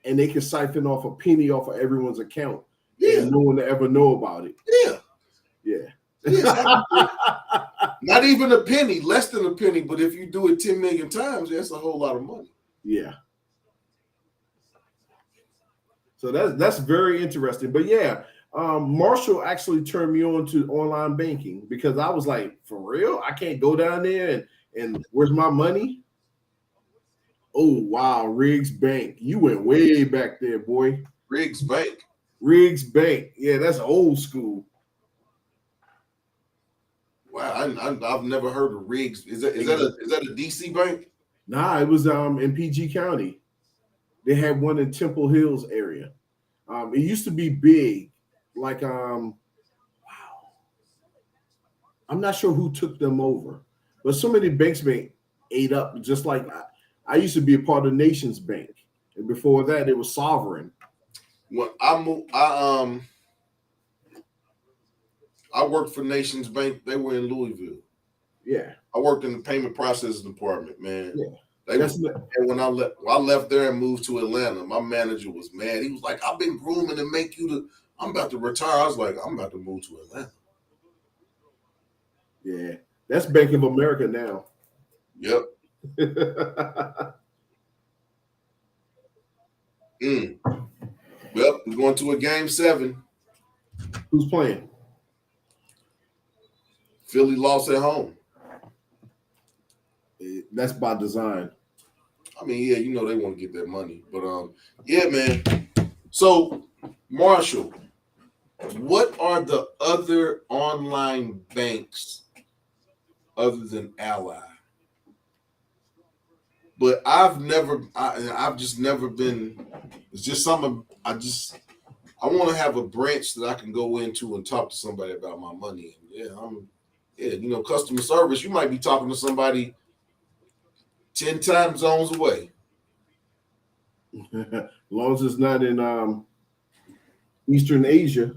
and they can siphon off a penny off of everyone's account, Yeah. and no one to ever know about it. Yeah. Yeah. Not even a penny, less than a penny. But if you do it 10 million times, that's a whole lot of money. Yeah. So that's very interesting. But yeah, Marshall actually turned me on to online banking because I was like, for real? I can't go down there and where's my money? Oh wow, Riggs Bank. You went way back there, boy. Riggs Bank. Riggs Bank. Yeah, that's old school. Wow, I've never heard of Riggs. Is that a DC bank? Nah, it was in PG County. They had one in Temple Hills area. It used to be big, like wow. I'm not sure who took them over, but so many banks been ate up. Just like I used to be a part of Nations Bank, and before that, it was Sovereign. When I worked for Nations Bank. They were in Louisville. Yeah, I worked in the payment processing department, man. Yeah. And when I left there and moved to Atlanta, my manager was mad. He was like, "I've been grooming to make you the. I'm about to retire." I was like, "I'm about to move to Atlanta." Yeah, that's Bank of America now. Yep. Well, we're going to a game 7. Who's playing? Philly lost at home. That's by design. I mean, yeah, you know they want to get that money, but yeah, man. So, Marshall, what are the other online banks other than Ally? But I've just never been. It's just something I want to have a branch that I can go into and talk to somebody about my money. Yeah, customer service. You might be talking to somebody 10 time zones away. As long as it's not in Eastern Asia.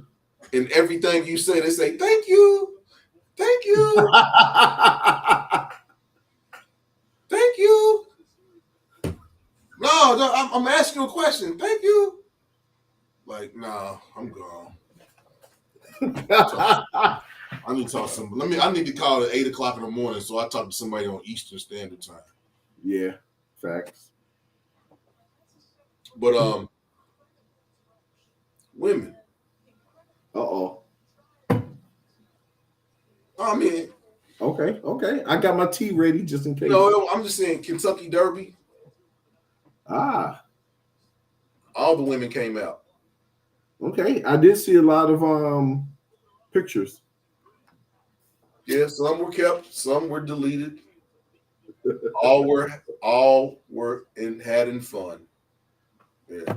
And everything you say, they say, "Thank you. Thank you. Thank you." No, I'm asking you a question. Thank you. Like, nah, I'm gone. I need to talk to somebody. I need to call at 8:00 in the morning so I talk to somebody on Eastern Standard Time. Yeah, facts. But women. I mean, okay. I got my tea ready just in case. No, I'm just saying Kentucky Derby. All the women came out. Okay, I did see a lot of pictures. Yeah, some were kept, some were deleted. all were having fun. Yeah.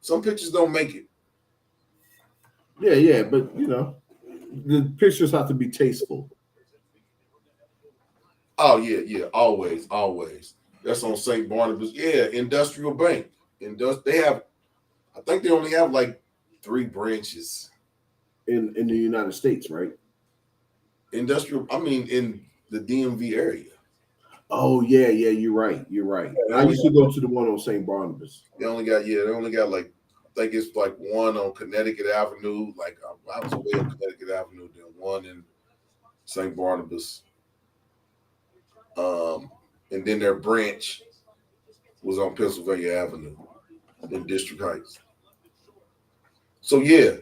Some pictures don't make it. Yeah, but the pictures have to be tasteful. Oh yeah, always. That's on St. Barnabas. Yeah, Industrial Bank. I think they only have like 3 branches in the United States, right? In the DMV area. Oh yeah, you're right. I used to go to the one on St. Barnabas. They only got like, I think it's like one on Connecticut Avenue. Like I was away on Connecticut Avenue, then one in St. Barnabas. And then their branch was on Pennsylvania Avenue in District Heights. So yeah,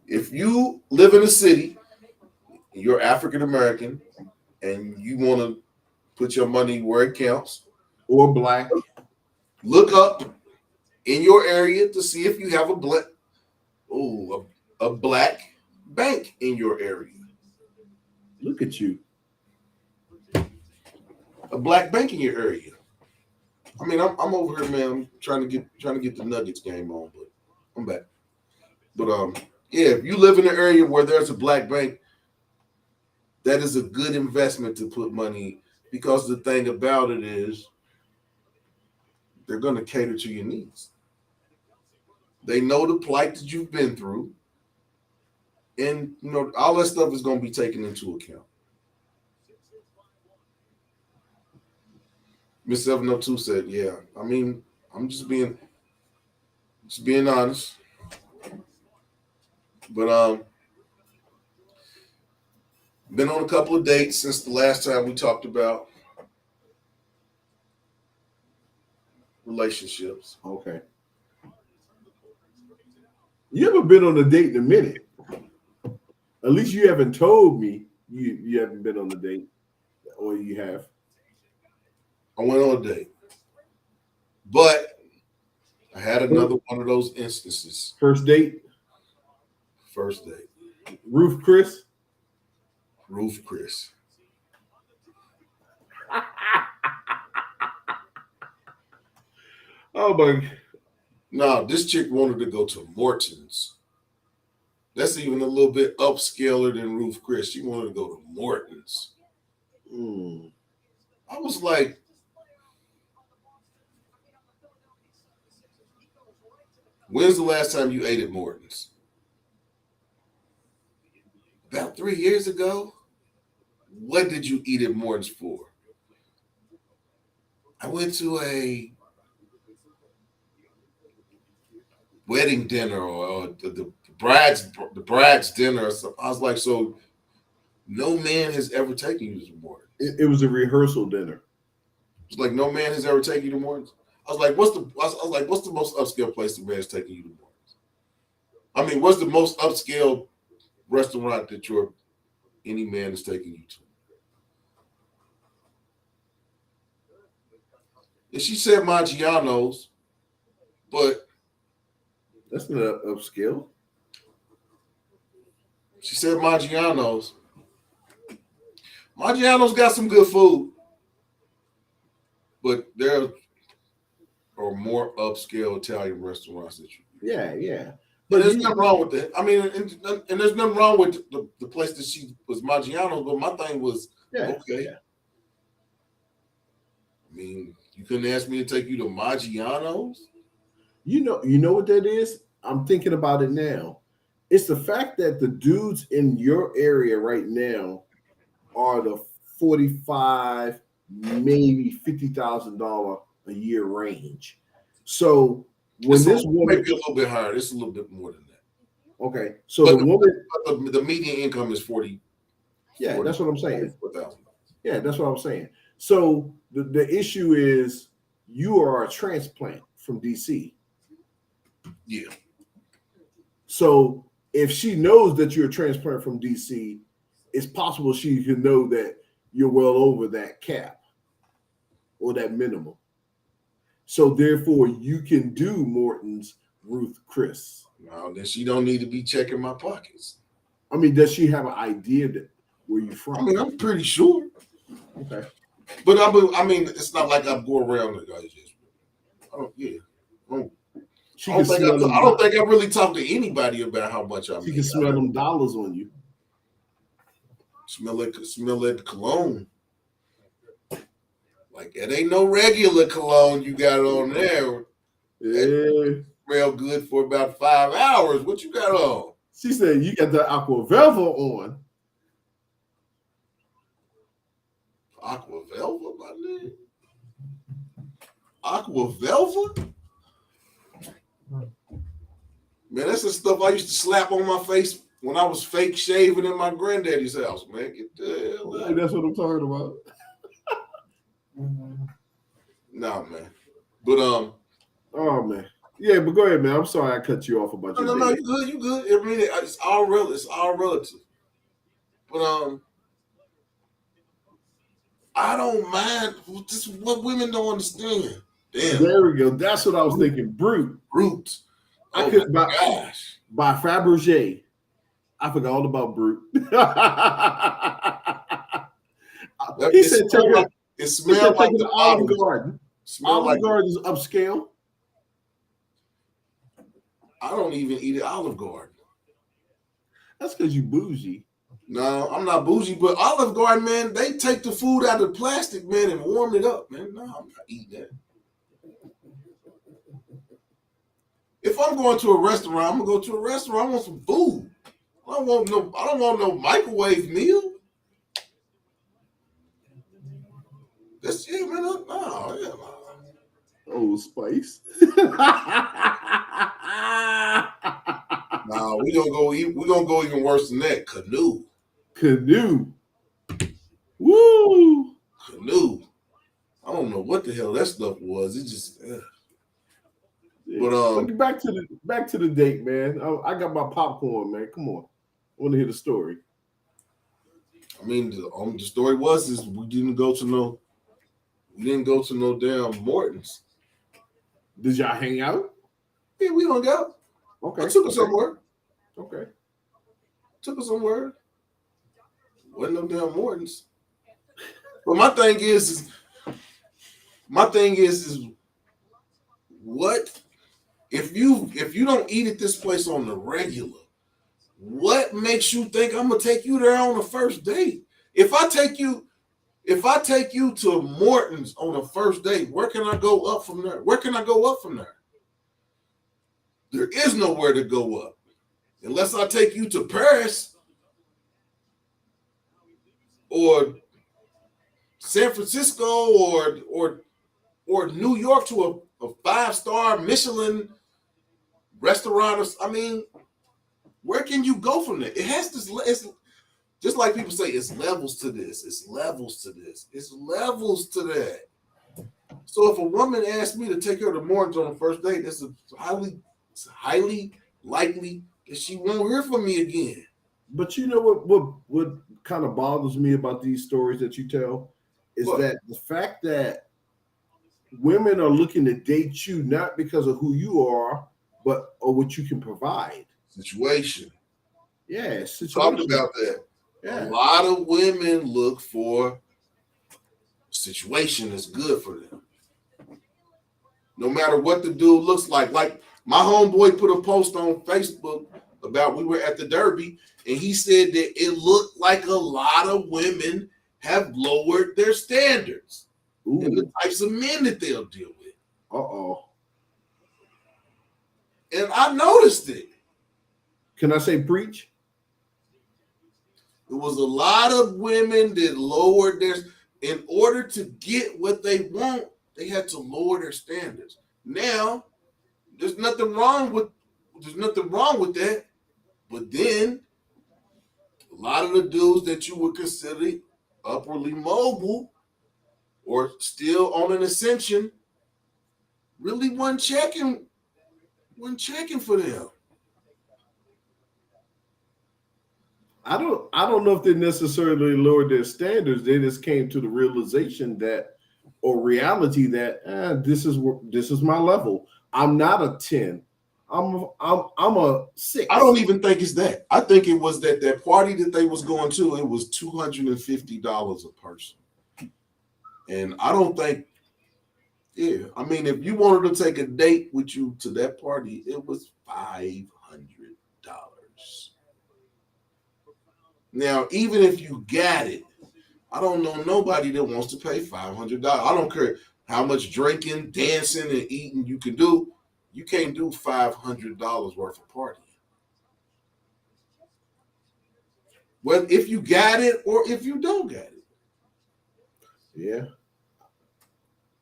if you live in a city, you're African American, and you want to put your money where it counts, or black, look up in your area to see if you have a black bank in your area. Look at you. A black bank in your area. I mean, I'm over here, man. I'm trying to get the Nuggets game on, but I'm back. But yeah, if you live in an area where there's a black bank, that is a good investment to put money, because the thing about it is they're going to cater to your needs. They know the plight that you've been through, and all that stuff is going to be taken into account. Miss 702 said, "Yeah, I mean, I'm just being honest, but been on a couple of dates since the last time we talked about relationships." Okay. You ever been on a date in a minute? At least you haven't told me you haven't been on a date, or you have. I went on a date, but I had another one of those instances. First date? First date. Roof Chris? Roof Chris. Oh my. No, this chick wanted to go to Morton's. That's even a little bit upscaler than Roof Chris. She wanted to go to Morton's. I was like, when's the last time you ate at Morton's? About 3 years ago. What did you eat at Morton's for? I went to a wedding dinner or the bride's dinner or something. I was like, so no man has ever taken you to Morton's. It was a rehearsal dinner. It's like no man has ever taken you to Morton's. I was like, what's the most upscale place the man's taking you to Morton's? I mean, what's the most upscale restaurant that any man is taking you to? And she said Maggiano's, but that's not upscale. She said Maggiano's. Maggiano's got some good food, but there are more upscale Italian restaurants that you. Yeah. But there's nothing wrong with that. I mean, and there's nothing wrong with the place that she was Maggiano's, but my thing was okay. Yeah. I mean, you couldn't ask me to take you to Maggiano's? You know what that is? I'm thinking about it now. It's the fact that the dudes in your area right now are the $45,000, maybe $50,000 a year range. So when this woman maybe a little bit higher, it's a little bit more than that. Okay, so but the median income is 40. Yeah, 40, that's what I'm saying. 4,000. Yeah, that's what I'm saying. So the issue is you are a transplant from DC. Yeah. So if she knows that you're a transplant from DC, it's possible she can know that you're well over that cap or that minimum. So therefore, you can do Morton's, Ruth Chris. Well, then she don't need to be checking my pockets. I mean, does she have an idea that where you from? I mean, I'm pretty sure. Okay. But I mean, it's not like I go around the guys. I don't think I really talked to anybody about how much I make. She can smell them dollars on you. Smell that cologne. Like it ain't no regular cologne you got on there. Yeah. Smell good for about 5 hours. What you got on? She said you got the Aqua Velva on. Aqua Velva, my name. Aqua Velva? Man, that's the stuff I used to slap on my face when I was fake shaving in my granddaddy's house, man. Get the hell out. That's what I'm talking about. Nah, man. But oh man. Yeah, but go ahead, man. I'm sorry I cut you off about your No, you good. I mean, it's all relative. But I don't mind. This is what women don't understand. Damn. There we go. That's what I was thinking. Brute. Oh I could by Fabergé. I forgot all about Brute. He said, it smelled like the Olive Garden. Olive Garden is upscale. I don't even eat at Olive Garden. That's because you bougie. No, I'm not bougie, but Olive Garden, man, they take the food out of the plastic, man, and warm it up, man. No, I'm not eating that. If I'm going to a restaurant, I'm gonna go to a restaurant. I want some food. I don't want no microwave meal. That's yeah, man. No, yeah, no. Old Spice. No, we gonna go. We gonna go even worse than that. Canoe. Woo! Canoe. I don't know what the hell that stuff was. It just. But But back to the date, man. I got my popcorn, man. Come on, I want to hear the story. I mean, the story is we didn't go to no damn Morton's. Did y'all hang out? Yeah, we hung out. Okay. I took her somewhere. Okay. Took her somewhere. Wasn't no damn Morton's. But my thing is what if you don't eat at this place on the regular? What makes you think I'm gonna take you there on the first date? If I take you to Morton's on a first date, where can I go up from there? Where can I go up from there? There is nowhere to go up. Unless I take you to Paris or San Francisco or New York to a 5-star Michelin restaurant. I mean, where can you go from there? It has this. It's just like people say, it's levels to this. It's levels to this. It's levels to that. So if a woman asks me to take her to Morton's on the first date, it's highly likely that she won't hear from me again. But you know what kind of bothers me about these stories that you tell is that the fact that women are looking to date you not because of who you are, but or what you can provide. Situation. Yeah, situation. Talked about that. Yeah. A lot of women look for a situation that's good for them. No matter what the dude looks like. Like my homeboy put a post on Facebook about we were at the Derby, and he said that it looked like a lot of women have lowered their standards. Ooh. And the types of men that they'll deal with. Uh-oh. And I noticed it. Can I say preach? It was a lot of women that lowered their, in order to get what they want, they had to lower their standards. Now, there's nothing wrong with that. But then a lot of the dudes that you would consider upwardly mobile or still on an ascension really wasn't checking for them. I don't know if they necessarily lowered their standards. They just came to the realization that, or reality that this is my level. I'm not a 10. I'm a 6. I don't even think it's that. I think it was that party that they was going to. It was $250 a person, and I don't think. Yeah, I mean, if you wanted to take a date with you to that party, it was $500. Now, even if you got it, I don't know nobody that wants to pay $500. I don't care how much drinking, dancing, and eating you can do. You can't do $500 worth of partying. Well, if you got it or if you don't got it. Yeah.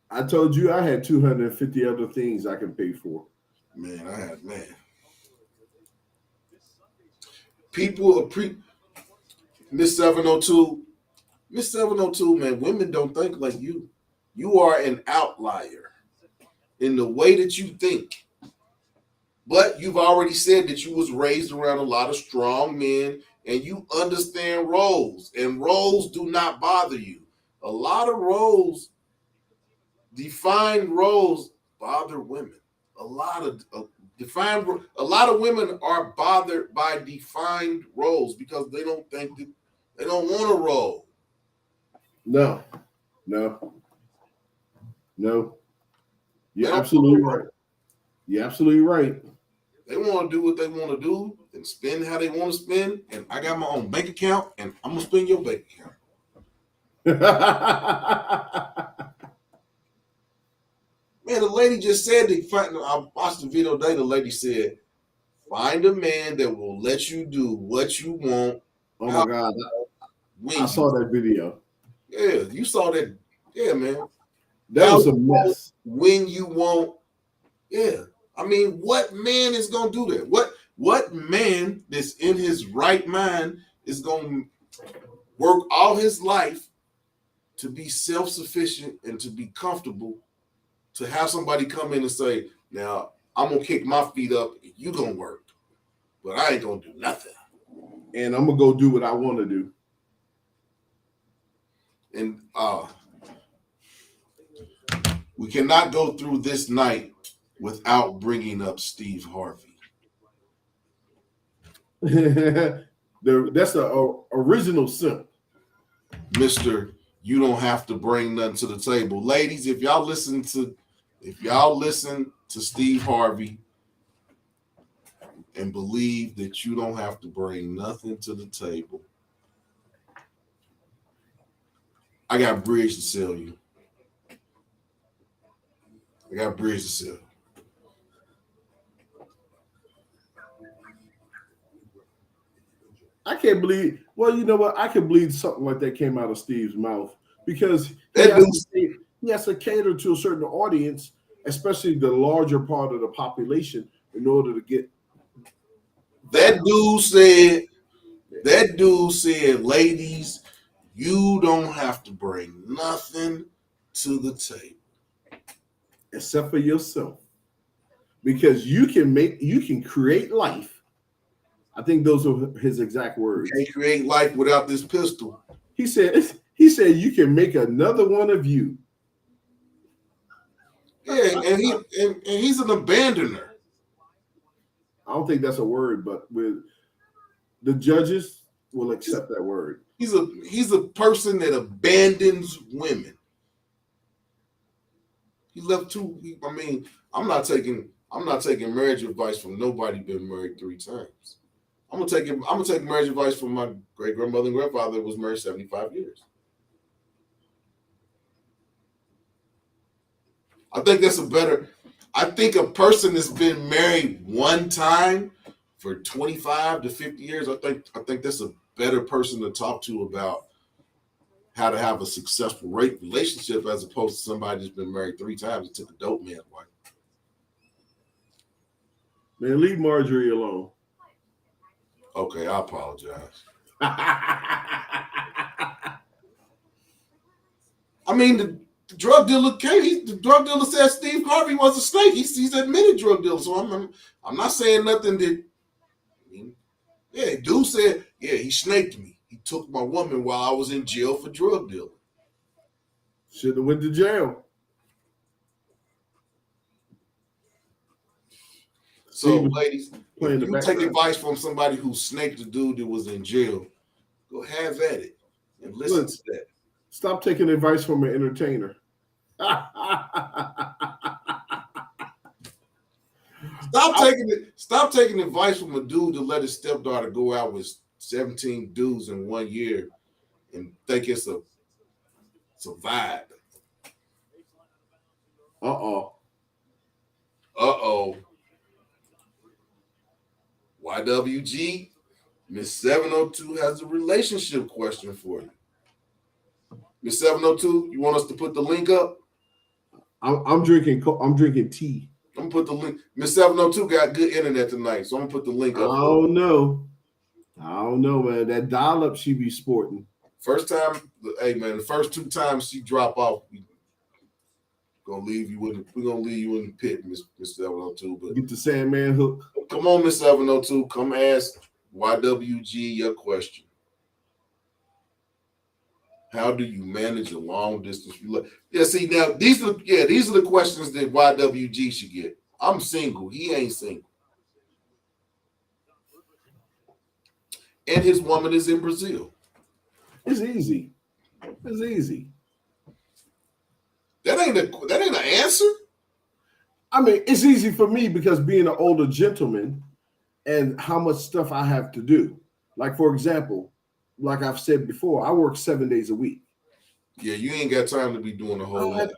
I told you I had 250 other things I can pay for. Man. People Miss 702. Miss 702, man, women don't think like you. You are an outlier in the way that you think. But you've already said that you was raised around a lot of strong men and you understand roles. And roles do not bother you. A lot of defined roles bother women. A lot of women are bothered by defined roles because they don't think that they don't want a role. No. You're absolutely right. You're absolutely right. They want to do what they want to do and spend how they want to spend. And I got my own bank account, and I'm gonna spend your bank account. Man, the lady just said I watched the video today. The lady said, "Find a man that will let you do what you want." Oh my God, I saw that video. Yeah, you saw that. Yeah, man. That was a mess. When you want. Yeah. I mean, what man is gonna do that? What man that's in his right mind is gonna work all his life to be self-sufficient and to be comfortable, to have somebody come in and say, now I'm gonna kick my feet up, you gonna work, but I ain't gonna do nothing. And I'm gonna go do what I want to do. And we cannot go through this night without bringing up Steve Harvey. That's the original simp. Mr. You don't have to bring nothing to the table. Ladies, if y'all listen to Steve Harvey and believe that you don't have to bring nothing to the table, I got a bridge to sell you. I got a bridge to sell. I can't believe. Well, you know what? I can believe something like that came out of Steve's mouth because he has to cater to a certain audience, especially the larger part of the population, in order to get. That dude said, ladies, you don't have to bring nothing to the table. Except for yourself. Because you can create life. I think those are his exact words. You can't create life without this pistol. He said you can make another one of you. Yeah, and he's an abandoner. I don't think that's a word, but with the judges will accept that word. He's a person that abandons women. He left I mean, I'm not taking marriage advice from nobody been married 3 times. I'm gonna take marriage advice from my great grandmother and grandfather that was married 75 years. I think a person that's been married one time for 25 to 50 years, I think that's a better person to talk to about how to have a successful relationship as opposed to somebody that's been married 3 times and took a dope man's wife. Man, leave Marjorie alone. Okay, I apologize. I mean, the drug dealer the drug dealer said Steve Harvey was a snake. He's admitted drug dealer. So I'm not saying nothing that. Yeah, dude said, yeah, he snaked me. He took my woman while I was in jail for drug dealing. Should have went to jail. So, ladies, if you take advice from somebody who snaked the dude that was in jail, go have at it and listen to that. Stop taking advice from an entertainer. Stop taking advice from a dude to let his stepdaughter go out with 17 dudes in 1 year and think it's a vibe. Uh-oh. YWG, Miss 702 has a relationship question for you. Miss 702, you want us to put the link up? I'm drinking tea. I'm gonna put the link. Miss 702 got good internet tonight, so I'm gonna put the link up. I don't know, man. That dial-up she be sporting. First time, hey man, the first 2 times she drop off, we're gonna leave you in the pit, Miss 702. But get the Sandman hook. Come on, Miss 702. Come ask YWG your question. How do you manage a long distance relationship? Yeah, see now these are the questions that YWG should get. I'm single. He ain't single. And his woman is in Brazil. It's easy. That ain't an answer. I mean, it's easy for me because being an older gentleman, and how much stuff I have to do. Like, for example, like I've said before, I work 7 days a week. Yeah, you ain't got time to be doing a whole lot.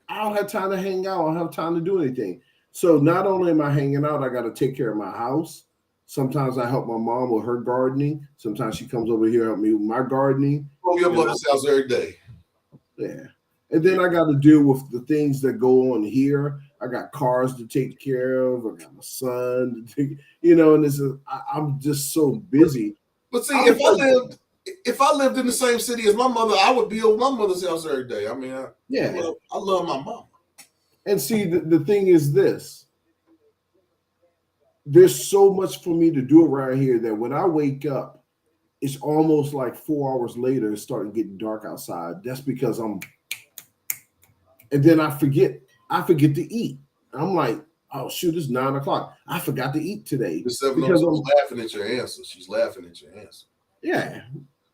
I don't have time to hang out. I don't have time to do anything. So not only am I hanging out, I got to take care of my house. Sometimes I help my mom with her gardening. Sometimes she comes over here help me with my gardening. Oh, your mother's house every day. Yeah. And then I got to deal with the things that go on here. I got cars to take care of. I got my son to take, and this is I'm just so busy. But see, if I lived in the same city as my mother, I would be over my mother's house every day. I mean, I love my mom. And see, the thing is this. There's so much for me to do around here that when I wake up, it's almost like 4 hours later, it's starting getting dark outside. That's because and then I forget to eat. I'm like, oh shoot, it's 9 o'clock. I forgot to eat today. Because I'm laughing at your answer. She's laughing at your answer. Yeah.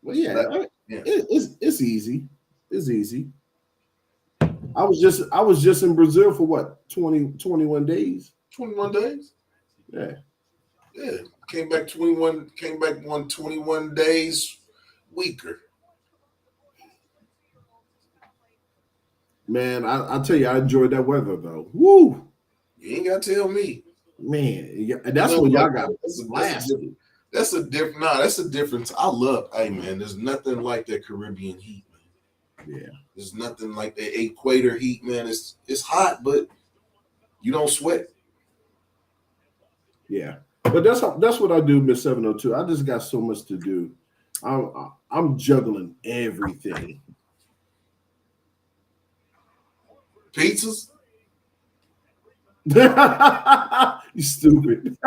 Well, yeah. It's easy. It's easy. I was just in Brazil for what, 21 days? 21 days? Yeah. Yeah. Came back 21 days weaker. Man, I tell you, I enjoyed that weather though. Woo! You ain't gotta tell me. Man, that's when y'all got blasted. That's a difference. Hey man, there's nothing like that Caribbean heat, man. Yeah. There's nothing like that equator heat, man. It's hot, but you don't sweat. Yeah. But that's what I do, Miss 702. I just got so much to do. I'm juggling everything. Pizzas? You stupid.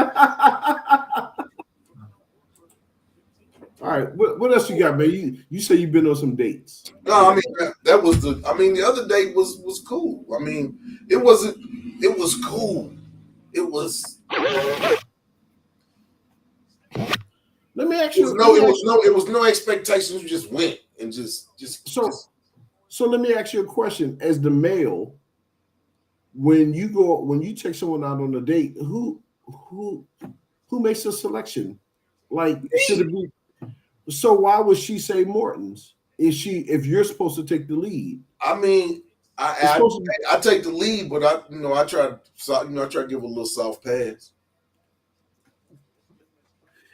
All right, what else you got, man? You say you've been on some dates. No, I mean the other date was cool. I mean, it was cool. It was. Let me ask you. It was no expectations. You just went and just. So let me ask you a question. As the male, when you take someone out on a date, who makes a selection? Like, should it be? So why would she say Morton's? If you're supposed to take the lead? I mean, I take the lead, but I try to give a little soft pass.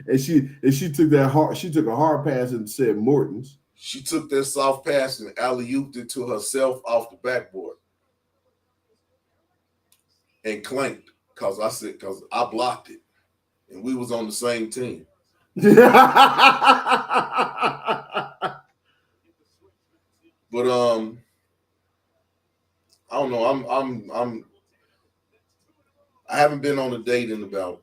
And she took a hard pass and said Morton's. She took that soft pass and alley-ooped it to herself off the backboard and clanked because I blocked it and we was on the same team. But I don't know. I haven't been on a date in about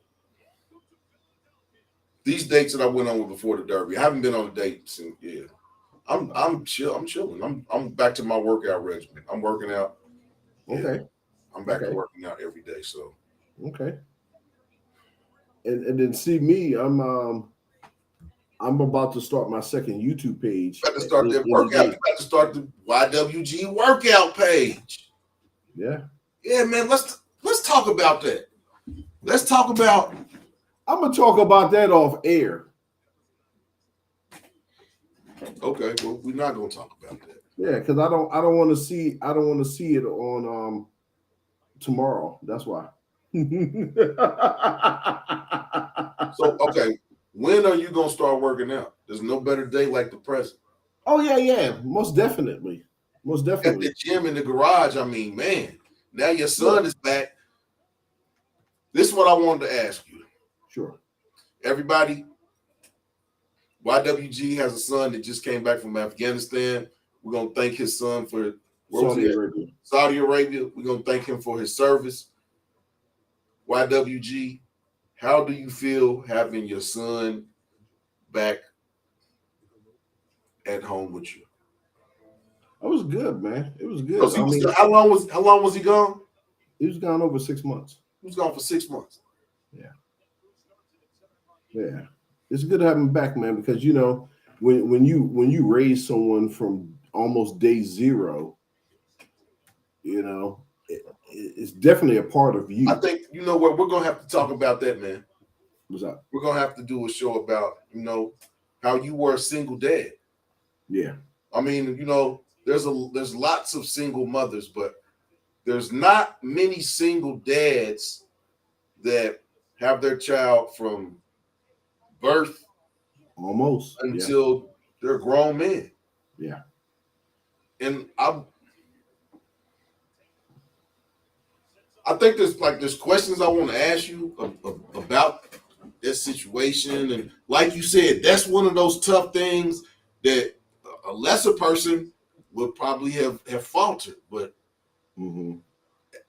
these dates that I went on with before the Derby. I haven't been on a date since. Yeah, I'm chilling. I'm back to my workout regimen. I'm working out. Okay. Yeah, I'm back to working out every day. So okay. And then see me, I'm about to start my second YouTube page. About to start that workout. You about to start the YWG workout page. Yeah. Yeah, man. Let's talk about that. Let's talk about. I'm gonna talk about that off air. Okay, well, we're not gonna talk about that. Yeah, because I don't want to see it on tomorrow. That's why. So okay, when are you gonna start working out? There's no better day like the present. Oh yeah, most definitely. At the gym in the garage. I mean, man, now your son is back. This is what I wanted to ask you. Sure. Everybody, YWG has a son that just came back from Afghanistan. We're gonna thank his son for Saudi Arabia. We're gonna thank him for his service. YWG, how do you feel having your son back at home with you? It was good, man. It was good. How long was he gone? He was gone over 6 months. He was gone for 6 months. Yeah. It's good to have him back, man, because when you raise someone from almost day zero, it's definitely a part of you. I think we're gonna have to talk about that, man. What's up? We're gonna have to do a show about, how you were a single dad. Yeah. I mean, there's lots of single mothers, but there's not many single dads that have their child from birth Almost. until they're grown men. Yeah. And I think there's questions I want to ask you about this situation, and like you said, that's one of those tough things that a lesser person would probably have faltered. But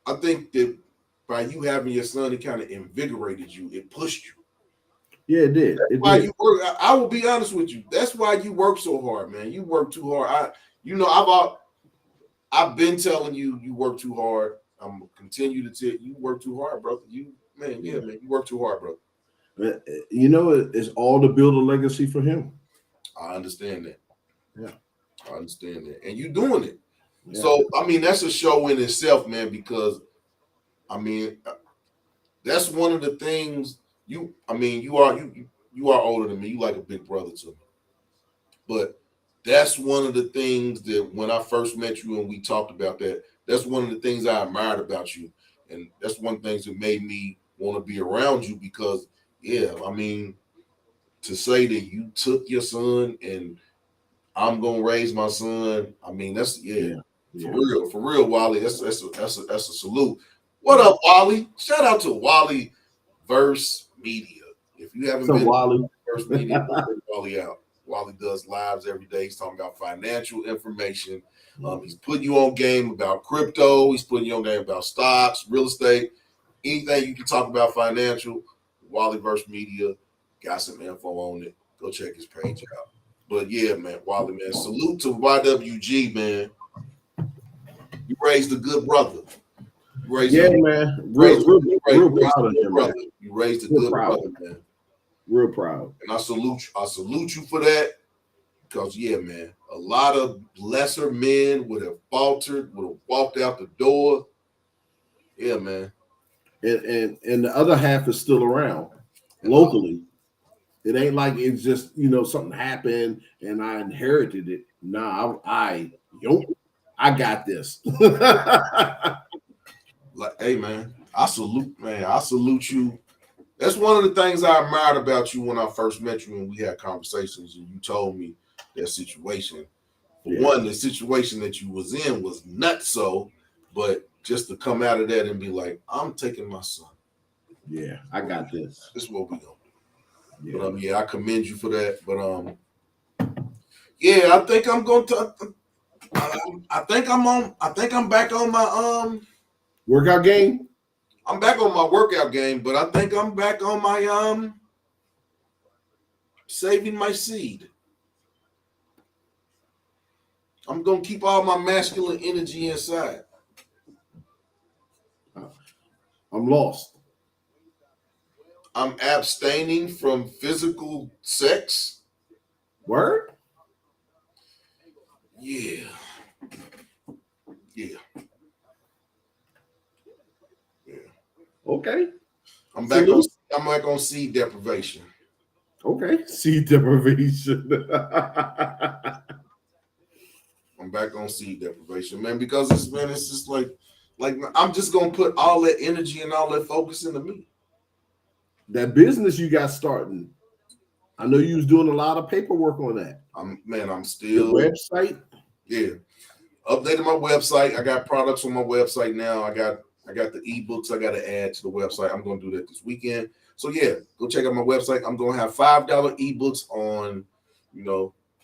I think that by you having your son, it kind of invigorated you. It pushed you. Yeah, it did. That's why you work. I will be honest with you. That's why you work so hard, man. You work too hard. I've been telling you work too hard. I'm gonna continue to tell you work too hard, brother. You work too hard, brother. It's all to build a legacy for him. I understand that. Yeah, I understand that, and you doing it. Yeah. So that's a show in itself, man. Because that's one of the things you are older than me. You like a big brother to me, but that's one of the things that when I first met you and we talked about that, that's one of the things I admired about you. And that's one of the things that made me want to be around you because, to say that you took your son and I'm going to raise my son, that's, for real, Wally, that's a salute. What up, Wally? Shout out to Wally Verse Media. If you haven't been Wally Verse Media, Wally out. Wally does lives every day. He's talking about financial information. He's putting you on game about crypto. He's putting you on game about stocks, real estate, anything you can talk about financial. Wallyverse Media got some info on it. Go check his page out. But yeah, man, Wally, man, salute to YWG, man. You raised a good brother. Man. Real proud of him, man. You raised a good brother, man. Real proud. And I salute you for that. Because, man, a lot of lesser men would have faltered, would have walked out the door. Yeah, man. And the other half is still around locally. It ain't like it's just, something happened and I inherited it. Nah, I got this. Hey, man, I salute you. That's one of the things I admired about you when I first met you and we had conversations and you told me that situation. For one, the situation that you was in was nutso, but just to come out of that and be like, I'm taking my son. Yeah, I got this. This is what we do. Yeah. But I commend you for that. But I think I'm going to. I think I'm back on my workout game. I'm back on my workout game, but I think I'm back on my saving my seed. I'm gonna keep all my masculine energy inside. I'm lost. I'm abstaining from physical sex. Word? Yeah. Okay. I'm back on seed deprivation. Okay. Seed deprivation. I'm back on seed deprivation, man, because it's just like I'm just gonna put all that energy and all that focus into me. That business you got starting, I know you was doing a lot of paperwork on that. I'm still your website. Yeah, updated my website. I got products on my website now. I got the ebooks I got to add to the website. I'm gonna do that this weekend. So go check out my website. I'm gonna have $5 ebooks on,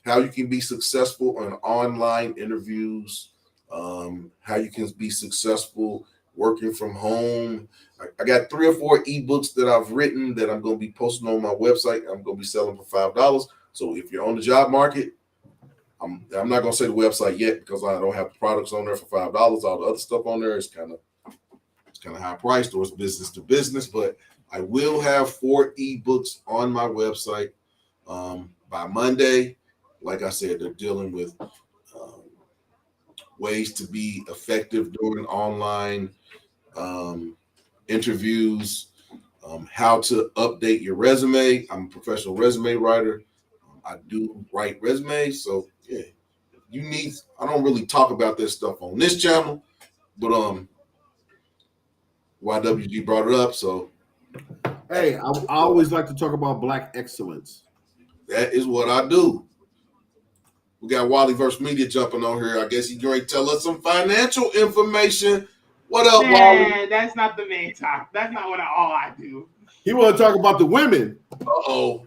how you can be successful on online interviews, how you can be successful working from home. I got 3 or 4 ebooks that I've written that I'm going to be posting on my website. I'm going to be selling for $5. So if you're on the job market, I'm not going to say the website yet because I don't have the products on there for $5. All the other stuff on there is kind of high priced or it's business to business, but I will have 4 ebooks on my website by Monday. Like I said, they're dealing with ways to be effective during online interviews, how to update your resume. I'm a professional resume writer. I do write resumes, so yeah. You need. I don't really talk about this stuff on this channel, but YWG brought it up, so Hey, I always like to talk about Black excellence. that is what I do. We got Wally versus Media jumping on here. I guess he's going to tell us some financial information. What up, Wally? That's not the main topic. That's not what all I do. He want to talk about the women. Wally.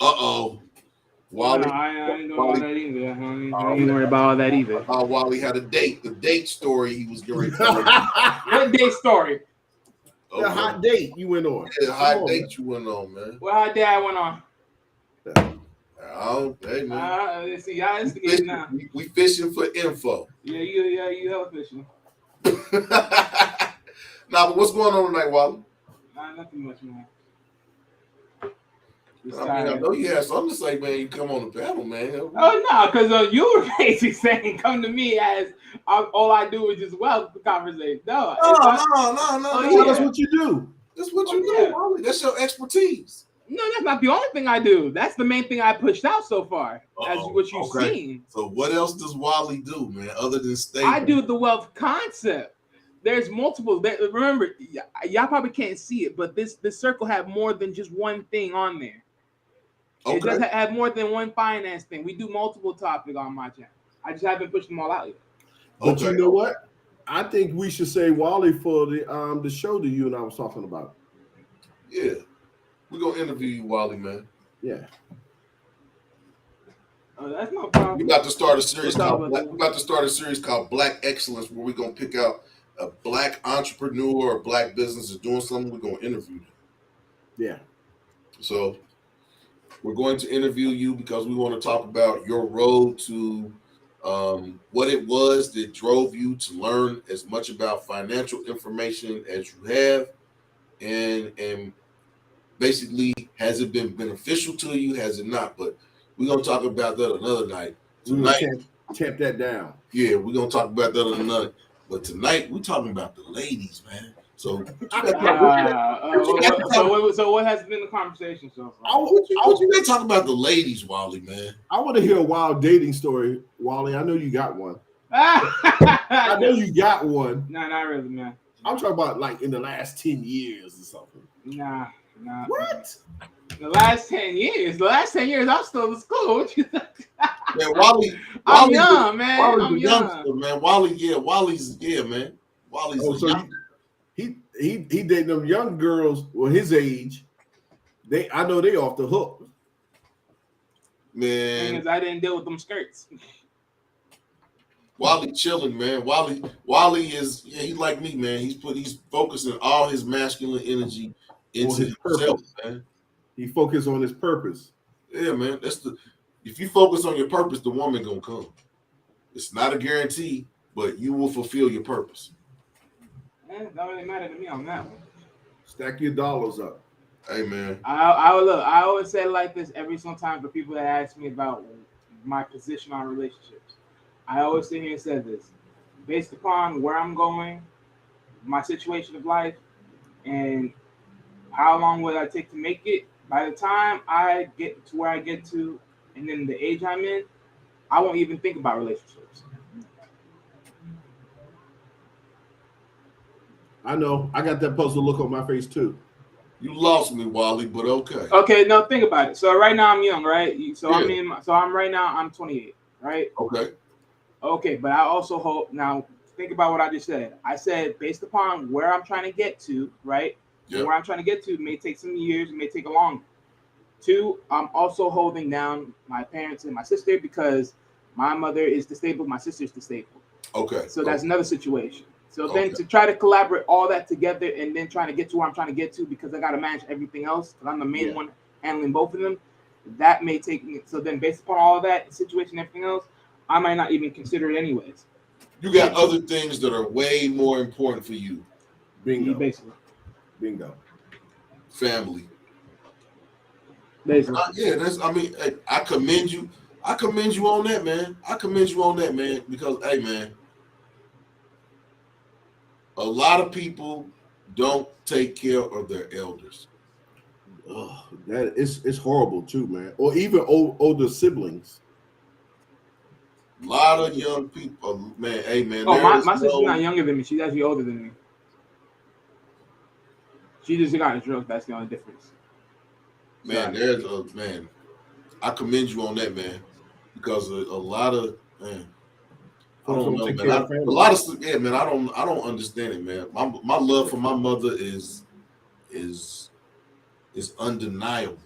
No, I ain't doing all that either. I ain't worried about all that either. Wally had a date. The date story he was going to tell us. What date story? The hot date you went on. Yeah, the hot date you went on, man. What hot date I went on? Hey, man. Let's see, y'all instigating now. We fishing for info. Yeah, you hella fishing. Nah, but what's going on tonight, Wally? Nothing much, man. I know you had something to say, man. You come on the panel, man. Oh no, because you were basically saying come to me as all I do is just wealth conversation. No. Yeah. That's what you do. That's what you do, Wally. That's your expertise. No, that's not the only thing I do. That's the main thing I pushed out so far, as what you've seen. So what else does Wally do, man, other than stay? I do the wealth concept. There's multiple. Remember, y'all probably can't see it, but this circle have more than just one thing on there. Okay. It does have more than one finance thing. We do multiple topics on my channel. I just haven't pushed them all out yet. But you know what? I think we should say Wally for the show that you and I was talking about. Yeah. We're gonna interview you, Wally, man. Yeah. Oh, that's no problem. We're about to start a series called Black Excellence, where we're gonna pick out a black entrepreneur or black business is doing something. We're gonna interview them. Yeah. So we're going to interview you because we want to talk about your road to what it was that drove you to learn as much about financial information as you have, and basically, has it been beneficial to you? Has it not? But we're gonna talk about that another night. Tonight, tamp that down. Yeah, we're gonna talk about that another night. But tonight, we're talking about the ladies, man. So, so what has been the conversation so far? What you been talking about the ladies, Wally, man? I want to hear a wild dating story, Wally. I know you got one. I know you got one. No, not really, man. I'm talking about like in the last 10 years or something. Nah. What? The last 10 years? The last 10 years, I'm still in school. What you think? Man, Wally, I'm young, man. Wally's I'm a young. youngster, man. Wally's man. Wally's so he dating them young girls, well, his age. I know they off the hook. Man, because I didn't deal with them skirts. Wally chilling, man. Wally is he's like me, man. He's focusing all his masculine energy into himself, man. He focused on his purpose. Yeah, man. If you focus on your purpose, the woman gonna come. It's not a guarantee, but you will fulfill your purpose. It don't really matter to me on that one. Stack your dollars up. Hey, man. I always say it like this every time for people that ask me about my position on relationships. I always sit here and say this. Based upon where I'm going, my situation of life, and how long will I take to make it, by the time I get to where I get to, and then the age I'm in, I won't even think about relationships. I know. I got that puzzle look on my face too. You lost me, Wally, but okay. Okay, no, think about it. So right now I'm young, right? I'm 28, right? Okay, but I also hope now. Think about what I just said. I said based upon where I'm trying to get to, right? Yep. Where I'm trying to get to may take some years, it may take a longer. 2, I'm also holding down my parents and my sister because my mother is disabled, my sister is disabled. Okay. So that's another situation. So then to try to collaborate all that together and then trying to get to where I'm trying to get to because I got to manage everything else because I'm the main one handling both of them, that may take me. So then based upon all of that situation, everything else, I might not even consider it anyways. You got other things that are way more important for you. Bingo. Basically. Bingo. Family. Basically. I commend you. I commend you on that, man. Because, hey, man, a lot of people don't take care of their elders. That it's horrible too, man. Or even older siblings. A lot of young people, man. Hey, man, Oh, there my, is my sister's not no younger than me. She's actually older than me. She just got a drug. That's the only difference. man. Sorry. There's a man. I commend you on that, man, because a lot of man. I Folks don't don't know, take man. care of A family. lot of yeah, man. I don't understand it, man. My love for my mother is undeniable.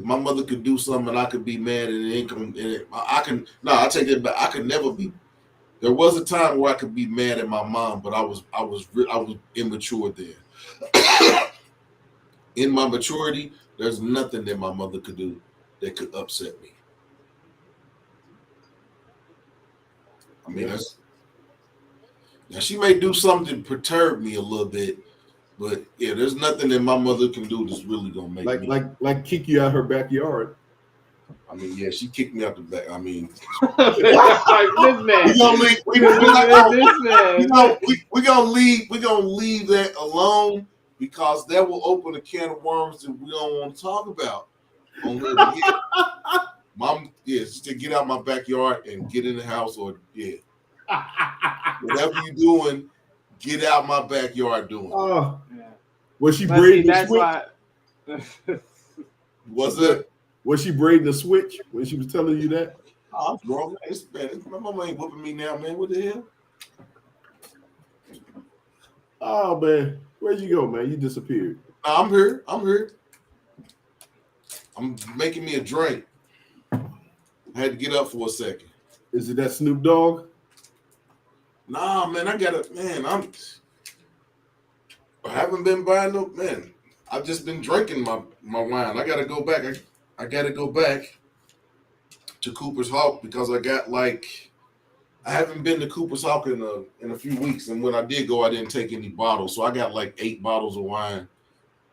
My mother could do something and I could be mad and it ain't I take it back. I could never be. There was a time where I could be mad at my mom, but I was immature then. In my maturity, there's nothing that my mother could do that could upset me. I mean, Yeah. that's now she may do something to perturb me a little bit, but yeah, there's nothing that my mother can do that's really gonna make me. Like kick you out her backyard. I mean, yeah, she kicked me out the back. I mean, This man. we gonna leave. We're not gonna. We gonna leave. We gonna leave that alone because that will open a can of worms that we don't want to talk about on here. But yeah, mom, yeah, to get out my backyard and get in the house, or yeah, whatever you doing, get out my backyard doing. Oh, Yeah. was she But see, braiding the that's switch? why. Was it? Was she braiding the switch when she was telling you that? Oh, I'm grown, man. My mama ain't whooping me now, man. What the hell? Oh man, where'd you go, man? You disappeared. I'm here. I'm here. I'm making me a drink. I had to get up for a second. Is it that Snoop Dogg? Nah, man, I haven't been buying no man. I've just been drinking my wine. I gotta go back. I gotta go back to Cooper's Hawk because I haven't been to Cooper's Hawk in a few weeks, and when I did go, I didn't take any bottles, so I got like 8 bottles of wine.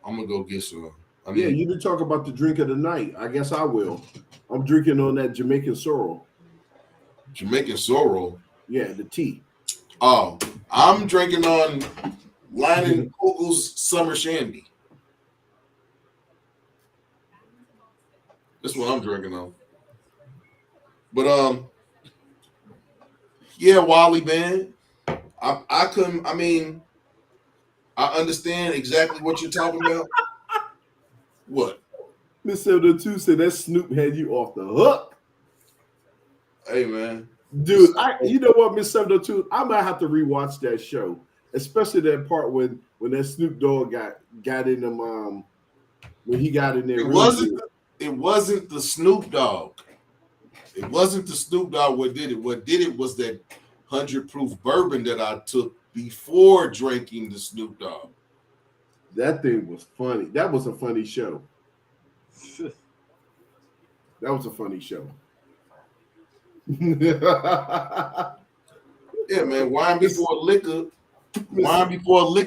I'm gonna go get some. Yeah, you did talk about the drink of the night. I guess I will. I'm drinking on that Jamaican sorrel. Jamaican sorrel. Yeah, the tea. Oh, I'm drinking on Lion Kugel's Summer Shandy. That's what I'm drinking on. But yeah, Wally, man. I couldn't. I mean, I understand exactly what you're talking about. What? Miss 702 said that Snoop had you off the hook. Hey, man. Dude, you know what, Miss 702? I might have to rewatch that show, especially that part when that Snoop Dogg got in them when he got in there. It wasn't the Snoop Dogg. It wasn't the Snoop Dogg what did it. What did it was that 100 proof bourbon that I took before drinking the Snoop Dogg. That thing was funny. That was a funny show. That was a funny show. Yeah, man. Wine before liquor,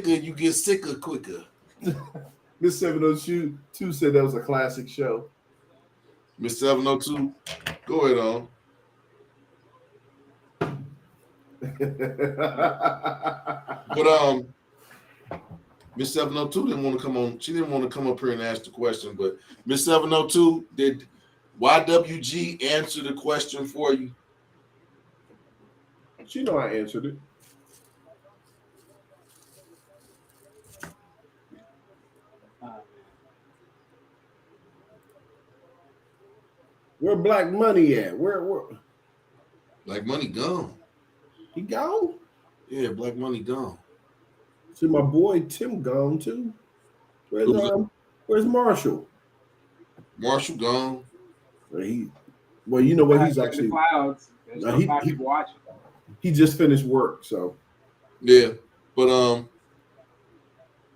you get sicker quicker. Miss 702 said that was a classic show. Miss 702, go ahead on. But Miss 702 didn't want to come on. She didn't want to come up here and ask the question. But Miss 702, did YWG answer the question for you? She know I answered it. Where Black Money at? Where? Black Money gone. He gone? Yeah, Black Money gone. See, my boy Tim gone too. Where's Marshall? Marshall gone. Well, you know what? He's actually the clouds. There's no people watching. He just finished work, so yeah. But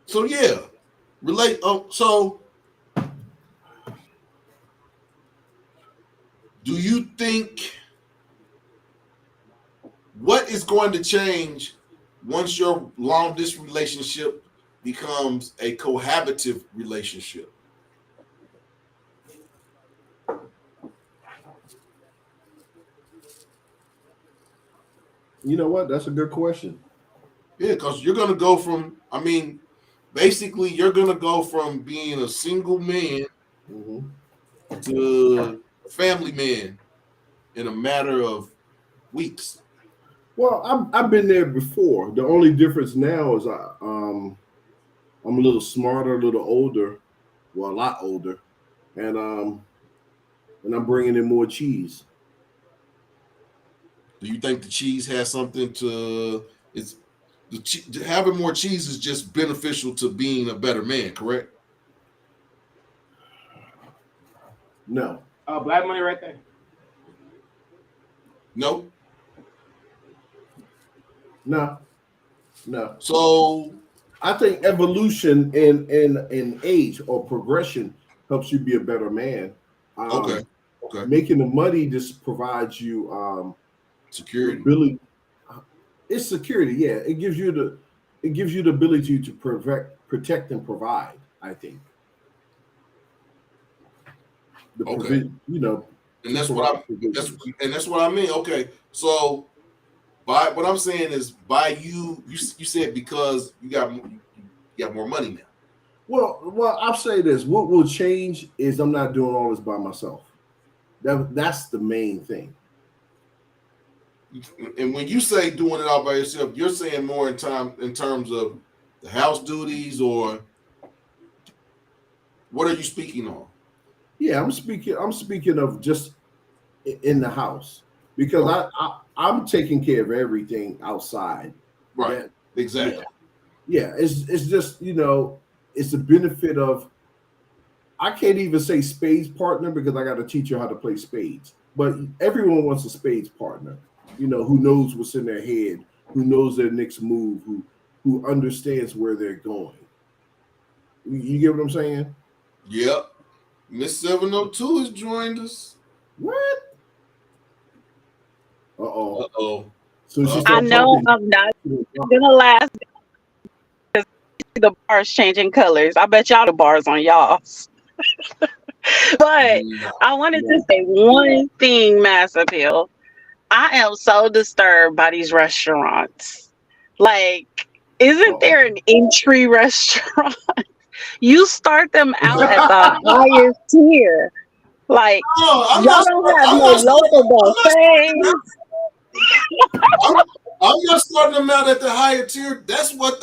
so yeah, relate. So do you think what is going to change once your long distance relationship becomes a cohabitive relationship? you know what? That's a good question. Yeah, because you're going to go from, I mean, basically you're gonna go from being a single man to a family man in a matter of weeks. Well, I've been there before. The only difference now is I'm a little smarter, a little older, well, a lot older, and I'm bringing in more cheese. Do you think the cheese has something to? It's having more cheese is just beneficial to being a better man, correct? No, Black money right there. No. no, no. So I think evolution in age or progression helps you be a better man. okay, Um, okay, Making the money just provides you the security. ability. It's security, yeah. It gives you the ability to protect, and provide. I think the Okay, provision, and to that's what provide I provisions. that's what I mean. Okay, so by what I'm saying is by you said because you got more money now. Well, I'll say this. What will change is I'm not doing all this by myself. That's the main thing. And when you say doing it all by yourself, you're saying more in terms of the house duties, or what are you speaking on? Yeah, I'm speaking of just in the house because Okay. I'm taking care of everything outside. Right. That yeah, Exactly. yeah. It's just it's the benefit of I can't even say spades partner because I got to teach you how to play spades. But everyone wants a spades partner, who knows what's in their head, who knows their next move, who understands where they're going. You get what I'm saying? Yep. Miss 702 has joined us. What? Uh-oh. Uh-oh. So she I started know talking. I'm not gonna last because the bars changing colors. I bet y'all the bars on y'all. But No. I wanted to No. say one thing, Mass Appeal. I am so disturbed by these restaurants. Like, isn't Uh-oh. there an entry restaurant? You start them out at the highest tier. Like, No, y'all don't have no local buffets. I'm, I'm not starting them out at the higher tier. That's what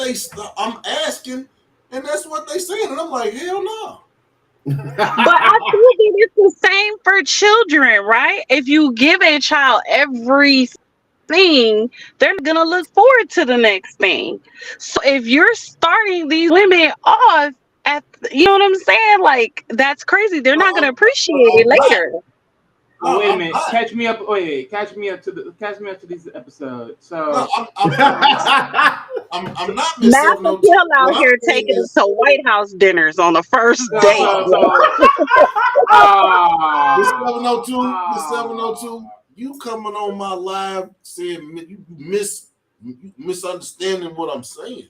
I'm asking, and that's what they saying, and I'm like, hell no. But I feel that it's the same for children, right? If you give a child everything, they're gonna look forward to the next thing. So if you're starting these women off at, you know what I'm saying? Like that's crazy. They're not gonna appreciate it I'm not. later. Well, wait a I'm minute. not. Catch me up. Wait, catch me up to this episode. No, So I'm not Miss Mass 702. Appeal out What I'm here saying taking us is, to White House dinners on the first so date. so so. Miss 702, Miss 702, you coming on my live saying you misunderstanding what I'm saying.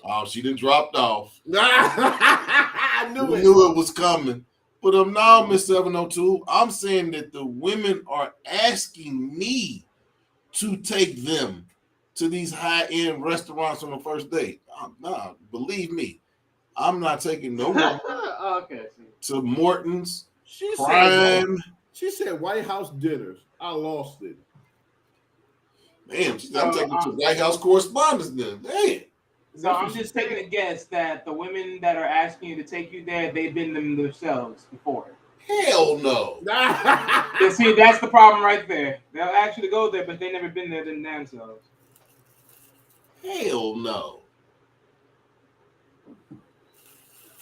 Oh, she done dropped off. I We knew it. knew it was coming. But now, Miss 702, I'm saying that the women are asking me to take them to these high-end restaurants on the first date. Nah, believe me, I'm not taking no woman Okay. to Morton's, She Prime. said White House dinners. I lost it. Damn, I'm So, taking to White House correspondence then. Damn. So I'm just taking a guess that the women that are asking you to take you there, they've been them themselves before. Hell no. You see, that's the problem right there. They'll actually go there, but they never been there themselves. Hell no.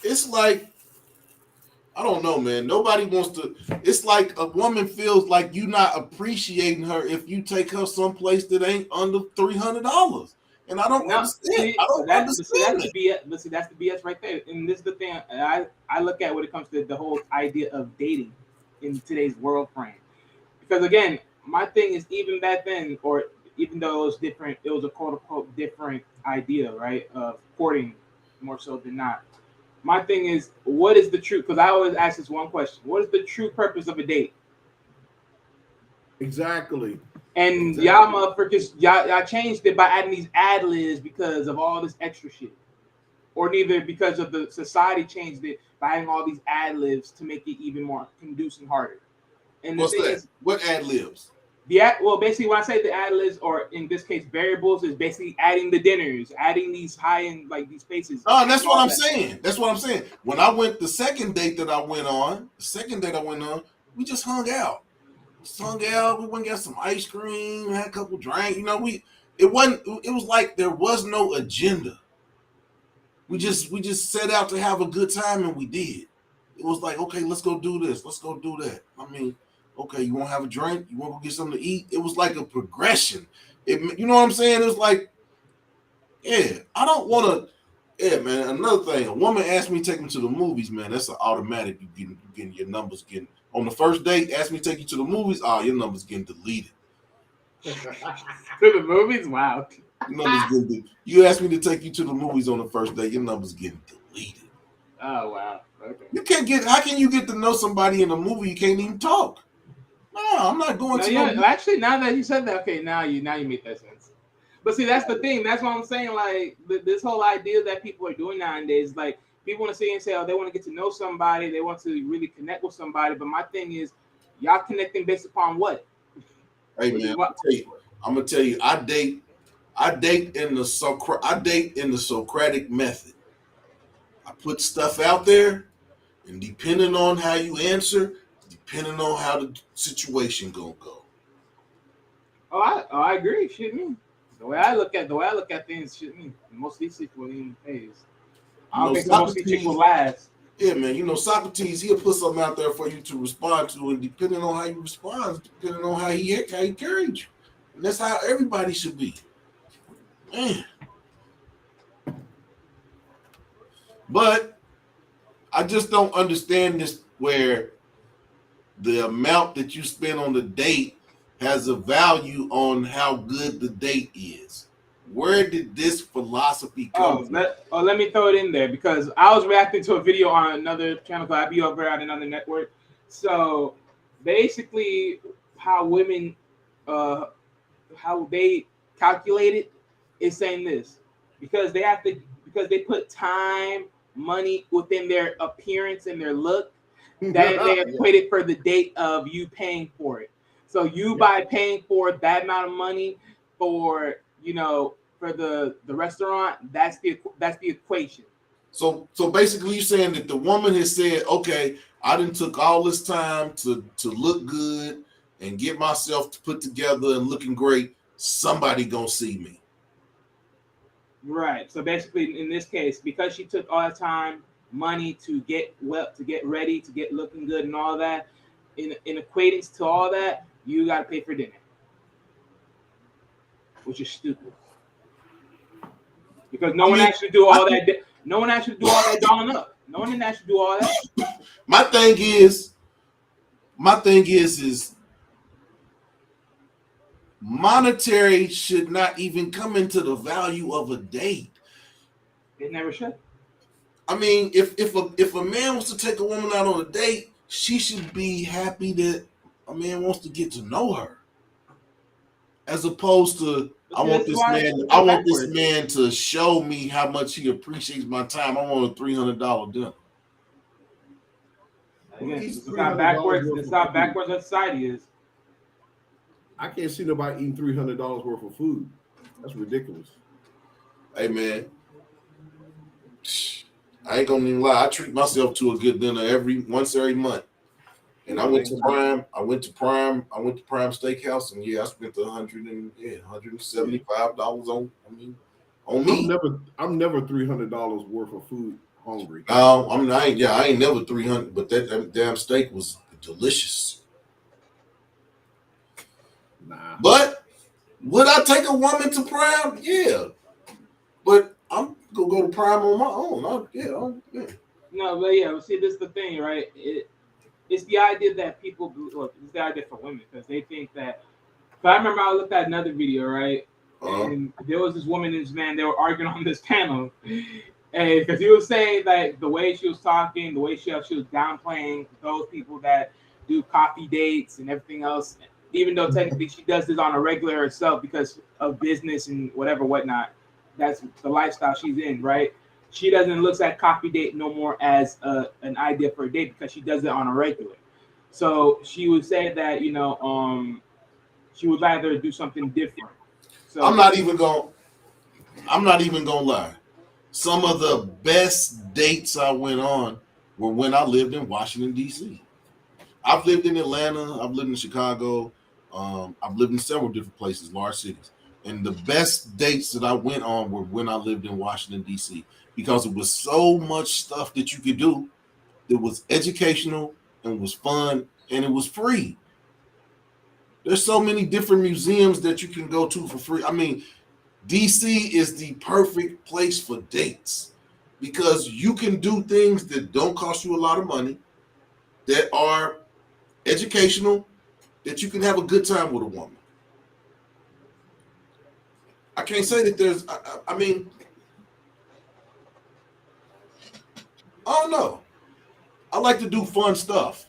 It's like, I don't know, man. Nobody wants to. It's like a woman feels like you not appreciating her if you take her someplace that ain't under $300. And I don't understand. See, I don't understand that's the BS. But see, that's the BS right there. And this is the thing I look at when it comes to the whole idea of dating in today's world frame. Because again, my thing is even back then, or even though it was different, it was a quote unquote different idea, right? Of courting more so than not. My thing is, what is the truth? Because I always ask this one question: what is the true purpose of a date? Exactly. And y'all motherfuckers, y'all changed it by adding these ad libs because of all this extra shit. or neither because of the society changed it by having all these ad libs to make it even more conducive and harder. And What's the thing that? is, What ad libs? basically when I say the ad libs, or in this case variables, is basically adding the dinners, adding these high end like these spaces. Oh, and that's what I'm saying. That's what I'm saying. When I went the second date that I went on, we just hung out. We went and got some ice cream, had a couple drinks. You know, it was like there was no agenda. We just set out to have a good time, and we did. It was like, okay, let's go do this, let's go do that. I mean, okay, you want to have a drink? You want to go get something to eat? It was like a progression. You know what I'm saying? It was like, yeah, I don't want to. Yeah, man. Another thing, a woman asked me to take me to the movies, man. That's an automatic. You getting your numbers getting on the first date. Asked me to take you to the movies. Oh, your numbers getting deleted. To the movies, wow. You asked me to take you to the movies on the first date. Your numbers getting deleted. Oh wow. Okay. You can't get. How can you get to know somebody in a movie you can't even talk? No, I'm not going to. Yeah, actually, now that you said that, okay, now you make that sense. But see, that's the thing. That's what I'm saying. Like this whole idea that people are doing nowadays, like people want to sit and say, oh, they want to get to know somebody, they want to really connect with somebody. But my thing is, y'all connecting based upon what? Hey man, I'm gonna tell you, I date in the Socratic method. I put stuff out there, and depending on how you answer, depending on how the situation gonna go. I agree. Shit, me. The way I look at things, shit, me. Most of these situations pays. I don't think most of these chicks will last. Yeah, man. You know, Socrates, he'll put something out there for you to respond to, and depending on how you respond, depending on how he carried you. And that's how everybody should be. Man. But I just don't understand this, where the amount that you spend on the date has a value on how good the date is. Where did this philosophy come from? Let me throw it in there, because I was reacting to a video on another channel called I Be Over at another network. So basically, how women, how they calculate it is saying this, because they put time, money within their appearance and their look, that they equate it for the date of you paying for it. So by paying for that amount of money for, for the restaurant, that's the equation. So basically, you're saying that the woman has said, okay, I done took all this time to look good and get myself put together and looking great. Somebody gonna see me. Right. So basically, in this case, because she took all the time, money to get ready, to get looking good and all that, in equating to all that, you got to pay for dinner, which is stupid. Because no one actually do all that. No one actually do all that dolling up. No one didn't actually do all that. My thing is monetary should not even come into the value of a date. It never should. I mean, if a man wants to take a woman out on a date, she should be happy that a man wants to get to know her, as opposed to I want this man to show me how much he appreciates my time. I want a $300 dinner. Again, it's not backwards. It's not backwards as society is. I can't see nobody eating $300 worth of food. That's ridiculous. Hey man, I ain't gonna even lie. I treat myself to a good dinner once every month. And I went to Prime Steakhouse, and I spent $175 on me. I'm never $300 worth of food hungry. No, I ain't never 300, but that damn steak was delicious. Nah. But would I take a woman to Prime? Yeah. But I'm gonna go to Prime on my own. No, but yeah, see, this is the thing, right? It's the idea that people do. Look, it's the idea for women, because they think that. But I remember I looked at another video, right? And there was this woman and this man. They were arguing on this panel, and because he was saying that the way she was talking, the way she was downplaying those people that do coffee dates and everything else, even though technically she does this on a regular herself because of business and whatnot. That's the lifestyle she's in, right? she doesn't look at coffee date no more as an idea for a date because she does it on a regular. So she would say that she would rather do something different. So I'm not even gonna lie. Some of the best dates I went on were when I lived in Washington, D.C. I've lived in Atlanta, I've lived in Chicago, I've lived in several different places, large cities. And the best dates that I went on were when I lived in Washington, D.C. because it was so much stuff that you could do. It was educational and was fun and it was free. There's so many different museums that you can go to for free. I mean, DC is the perfect place for dates because you can do things that don't cost you a lot of money, that are educational, that you can have a good time with a woman. I can't say that there's, I mean, I don't know. I like to do fun stuff.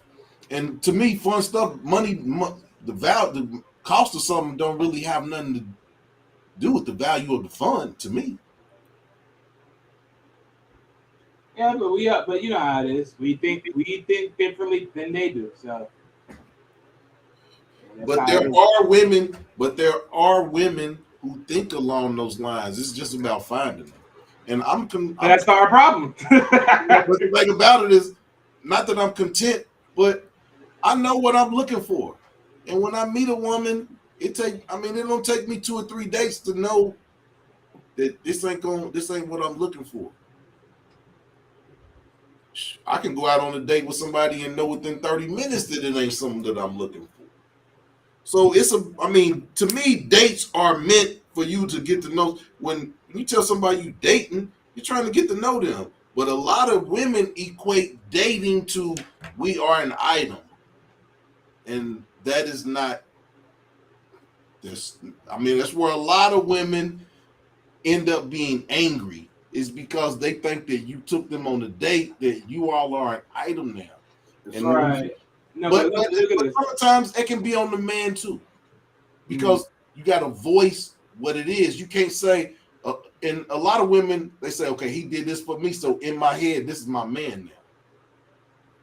And to me, fun stuff, the cost of something don't really have nothing to do with the value of the fun to me. yeah, but you know how it is. We think differently than they do. So that's But how there it is. are women who think along those lines. It's just about finding them. And But that's not our problem. but the thing about it is not that I'm content, but I know what I'm looking for. And when I meet a woman, it don't take me 2 or 3 dates to know that this ain't what I'm looking for. I can go out on a date with somebody and know within 30 minutes that it ain't something that I'm looking for. So to me, dates are meant for you to get to know. When you tell somebody you dating, you're trying to get to know them. But a lot of women equate dating to we are an item. And that is not this. That's where a lot of women end up being angry is because they think that you took them on a date, that you all are an item now. And right. No, but look at this. sometimes it can be on the man too. Because you got to voice what it is. You can't say, and a lot of women, they say, okay, he did this for me. So in my head, this is my man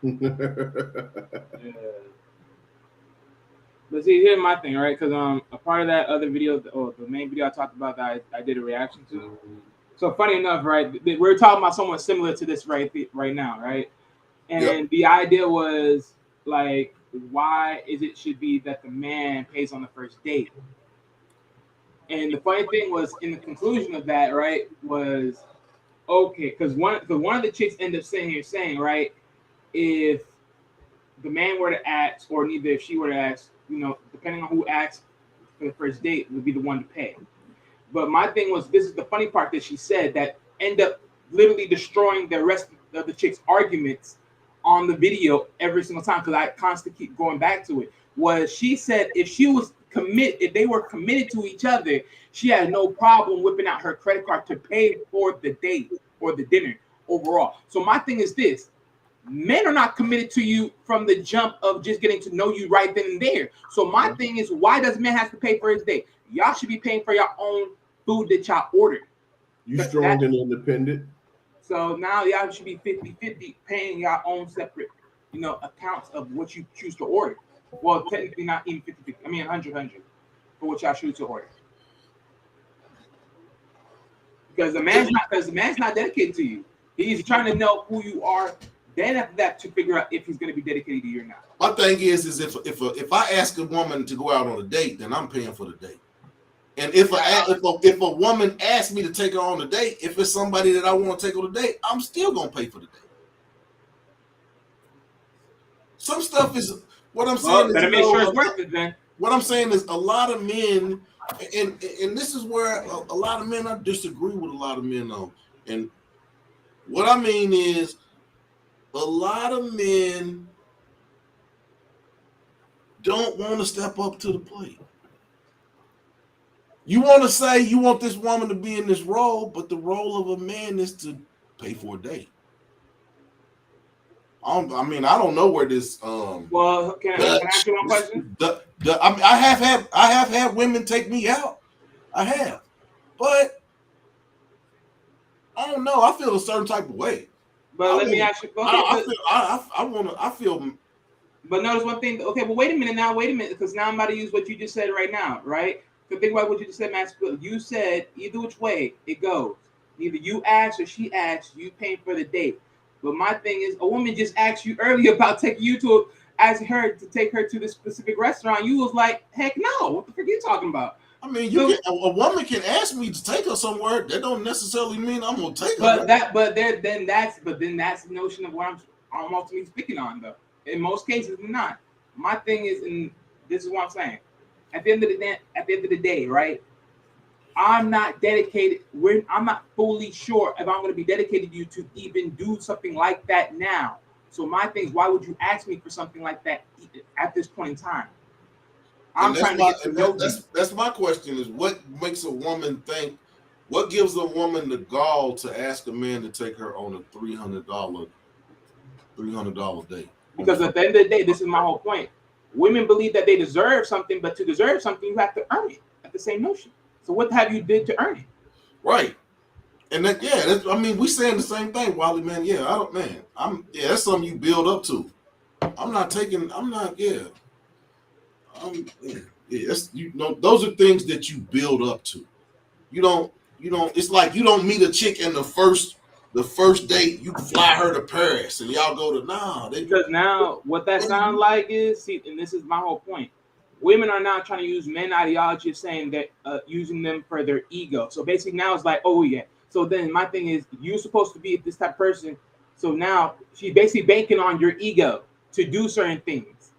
now. Yeah. But see, here's my thing, right? Because a part of that other video, or the main video I talked about that I did a reaction to. So funny enough, right? We're talking about someone similar to this right now, right? And the idea was like, why is it should be that the man pays on the first date? And the funny thing was, in the conclusion of that, right, was okay, because one of the chicks ended up saying, right, if the man were to ask, or neither if she were to ask, depending on who asked for the first date, would be the one to pay. But my thing was, this is the funny part that she said that end up literally destroying the rest of the chick's arguments on the video every single time, because I constantly keep going back to it. Was she said if they were committed to each other, she had no problem whipping out her credit card to pay for the date or the dinner overall. So my thing is this: men are not committed to you from the jump of just getting to know you right then and there. So my thing is, why does man have to pay for his date? Y'all should be paying for your own food that y'all ordered. You strong and independent. So now y'all should be 50-50 paying your own separate, accounts of what you choose to order. Well, technically not even 50-50. I mean 100 for what y'all choose to order. Because the man's not dedicated to you. He's trying to know who you are. Then after that, to figure out if he's going to be dedicated to you or not. My thing is if I ask a woman to go out on a date, then I'm paying for the date. And if a woman asks me to take her on a date, if it's somebody that I want to take on a date, I'm still gonna pay for the date. Some stuff is what I'm saying. Better make sure it's worth it then. What I'm saying is a lot of men, and this is where a lot of men I disagree with a lot of men on. And what I mean is a lot of men don't want to step up to the plate. You want to say you want this woman to be in this role, but the role of a man is to pay for a date. I don't know where this. Well, can I ask you one question? I have had women take me out. I have, but I don't know. I feel a certain type of way. But let me ask you. Okay, I feel. But notice one thing. Okay, but wait a minute now. Wait a minute, because now I'm about to use what you just said right now, right? So think about what you just said, Maas Apeal. You said either which way it goes. Either you ask or she asks, you paying for the date. But my thing is, a woman just asked you earlier about taking you to, asking her to take her to this specific restaurant. You was like, heck no. What the frick are you talking about? I mean, a woman can ask me to take her somewhere. That don't necessarily mean I'm gonna take her. But then that's the notion of what I'm ultimately speaking on, though. In most cases, not. My thing is, and this is what I'm saying. At the end of the day, right? I'm not dedicated. I'm not fully sure if I'm going to be dedicated to you to even do something like that now. So my thing is, why would you ask me for something like that at this point in time? I'm trying to get to know you. That's my question: is what makes a woman think? What gives a woman the gall to ask a man to take her on a $300 date? Because at the end of the day, this is my whole point. Women believe that they deserve something, but to deserve something, you have to earn it. At the same notion. So what have you did to earn it? Right. And I mean, we saying the same thing, Wally, man. Yeah, that's something you build up to. Those are things that you build up to. You don't, it's like you don't meet a chick in the first date, you fly her to Paris and y'all go to because now what that sounds like is, see, and this is my whole point. Women are now trying to use men ideology of saying that using them for their ego. So basically now it's like, oh yeah. So then my thing is, you're supposed to be this type of person. So now she's basically banking on your ego to do certain things.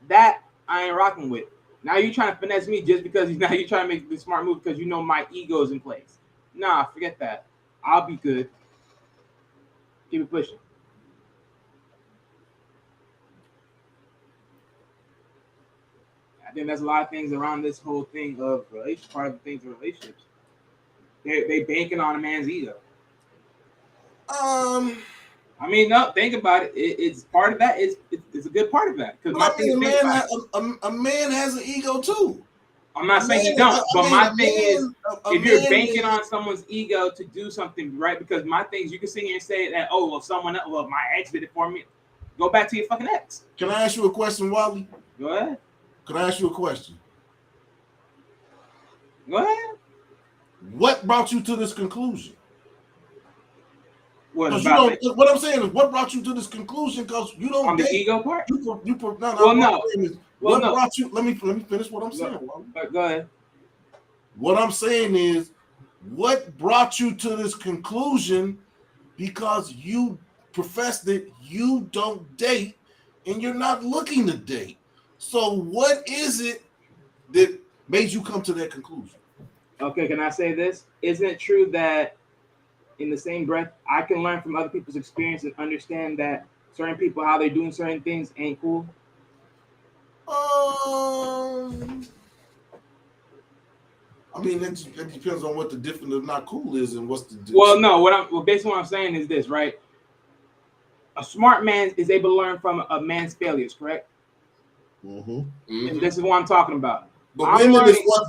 That I ain't rocking with. Now you're trying to finesse me just because now you're trying to make the smart move because you know my ego is in place. Nah, forget that. I'll be good. Keep it pushing. I think there's a lot of things around this whole thing of relationship. Part of the things of relationships, they banking on a man's ego. I mean, no, think about it. It's part of that. It's a good part of that because my thing is, a man has an ego too. I'm not saying you don't, but my thing is, if you're banking on someone's ego to do something, right? Because my thing is, you can sit here and say that, oh, well, someone else, well, my ex did it for me. Go back to your fucking ex. Can I ask you a question, Wally? Go ahead. Can I ask you a question? Go ahead. What brought you to this conclusion? What I'm saying is, what brought you to this conclusion? Because you don't on the ego part. What brought you? Let me finish what I'm saying. Go ahead. What I'm saying is, what brought you to this conclusion? Because you profess that you don't date and you're not looking to date. So what is it that made you come to that conclusion? Okay, can I say this? Isn't it true that in the same breath, I can learn from other people's experience and understand that certain people, how they're doing certain things ain't cool? I mean, it depends on what the difference of not cool is and what's the difference. Well, no, basically what I'm saying is this, right? A smart man is able to learn from a man's failures, correct? Mm-hmm. And this is what I'm talking about. But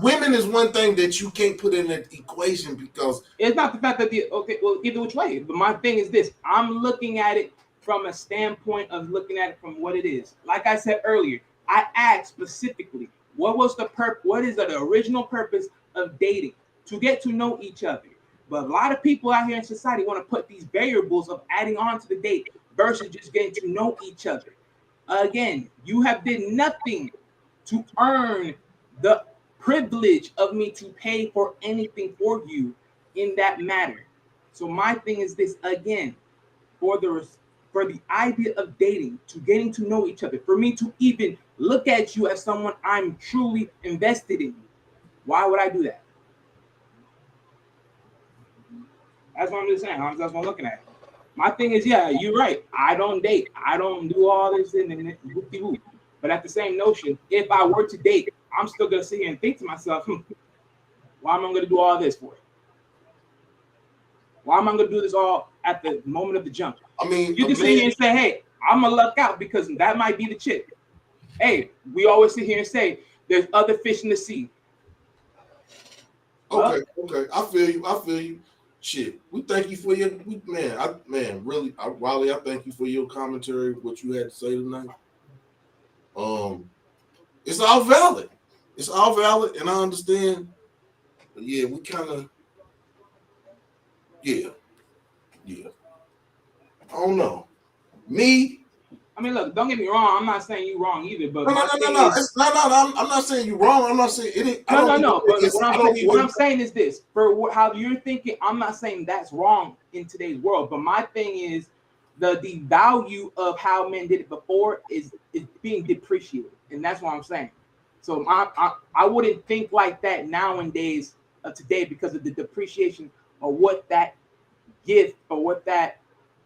women is one thing that you can't put in the equation because it's not the fact that either which way. But my thing is this: I'm looking at it from a standpoint of looking at it from what it is. Like I said earlier, I asked specifically, what is the original purpose of dating? To get to know each other. But a lot of people out here in society want to put these variables of adding on to the date versus just getting to know each other. Again, you have did nothing to earn the privilege of me to pay for anything for you in that matter. So my thing is this again, for the idea of dating, to getting to know each other, for me to even look at you as someone I'm truly invested in. Why would I do that? That's what I'm just saying. That's what I'm looking at. My thing is, yeah, you're right. I don't date. I don't do all this and whoop-de-whoop. But at the same notion, if I were to date, I'm still gonna sit here and think to myself, why am I gonna do all this for? Why am I gonna do this all at the moment of the jump? I mean, you can sit here and say, hey, I'm gonna luck out because that might be the chick. Hey, we always sit here and say there's other fish in the sea. Okay. I feel you. shit, we thank you for your Wally, I thank you for your commentary, what you had to say tonight. It's all valid. It's all valid, and I understand. But yeah, we kind of, yeah. I don't know. Me, I mean, look, don't get me wrong. I'm not saying you wrong either, but my thing no. is, I'm not saying you wrong. I'm not saying it. Ain't, no. But what I'm even. saying is this: how you're thinking, I'm not saying that's wrong in today's world. But my thing is, the value of how men did it before is being depreciated, and that's what I'm saying. So I wouldn't think like that nowadays today because of the depreciation of what that gift or what that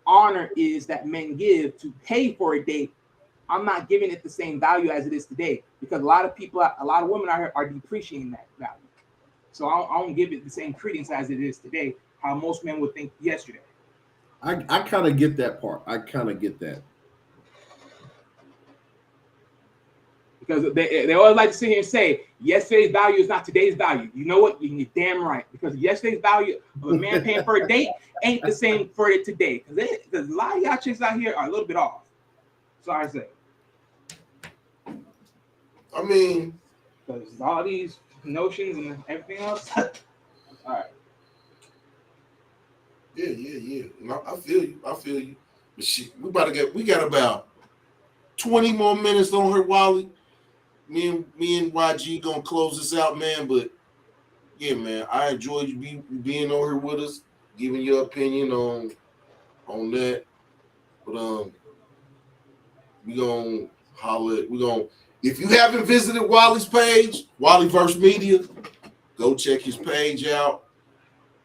honor is that men give to pay for a date. I'm not giving it the same value as it is today because a lot of women are depreciating that value. So I don't give it the same credence as it is today, how most men would think yesterday. I kind of get that part. I kind of get that. Because they always like to sit here and say, yesterday's value is not today's value. You know what? You're damn right. Because yesterday's value of a man paying for a date ain't the same for it today. Because a lot of y'all chicks out here are a little bit off. Sorry to say. I mean, because all these notions and everything else. All right. Yeah. No, I feel you. But shit, we got about 20 more minutes on her, Wally. Me and YG gonna close this out, man. But yeah, man, I enjoyed you being on here with us, giving your opinion on that. But we gonna holler. If you haven't visited Wally's page, Wallyverse Media, go check his page out.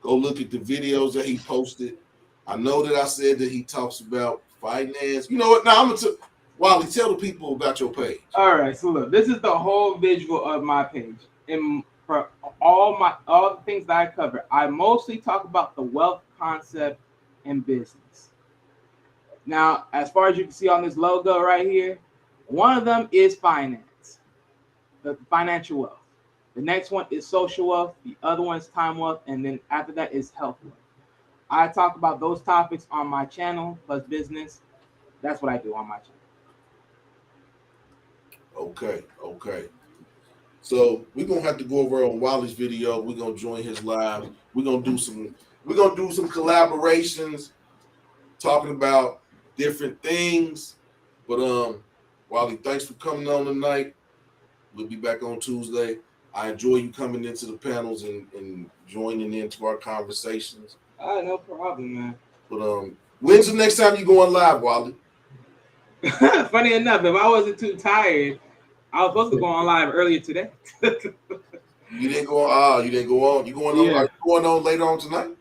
Go look at the videos that he posted. I know that I said that he talks about finance. You know what? Now I'm gonna Wally, tell the people about your page. All right. So look, this is the whole visual of my page. And for all the things that I cover, I mostly talk about the wealth concept and business. Now, as far as you can see on this logo right here, one of them is finance, the financial wealth. The next one is social wealth. The other one is time wealth. And then after that is health wealth. I talk about those topics on my channel plus business. That's what I do on my channel. Okay. So we're gonna have to go over on Wally's video. We're gonna join his live. We're gonna do some collaborations talking about different things. But Wally, thanks for coming on tonight. We'll be back on Tuesday. I enjoy you coming into the panels and joining into our conversations. No problem, man. But when's the next time you going live, Wally? Funny enough, if I wasn't too tired, I was supposed to go on live earlier today. You didn't go on. You didn't go on. You going on? Yeah. Are you going on later on tonight?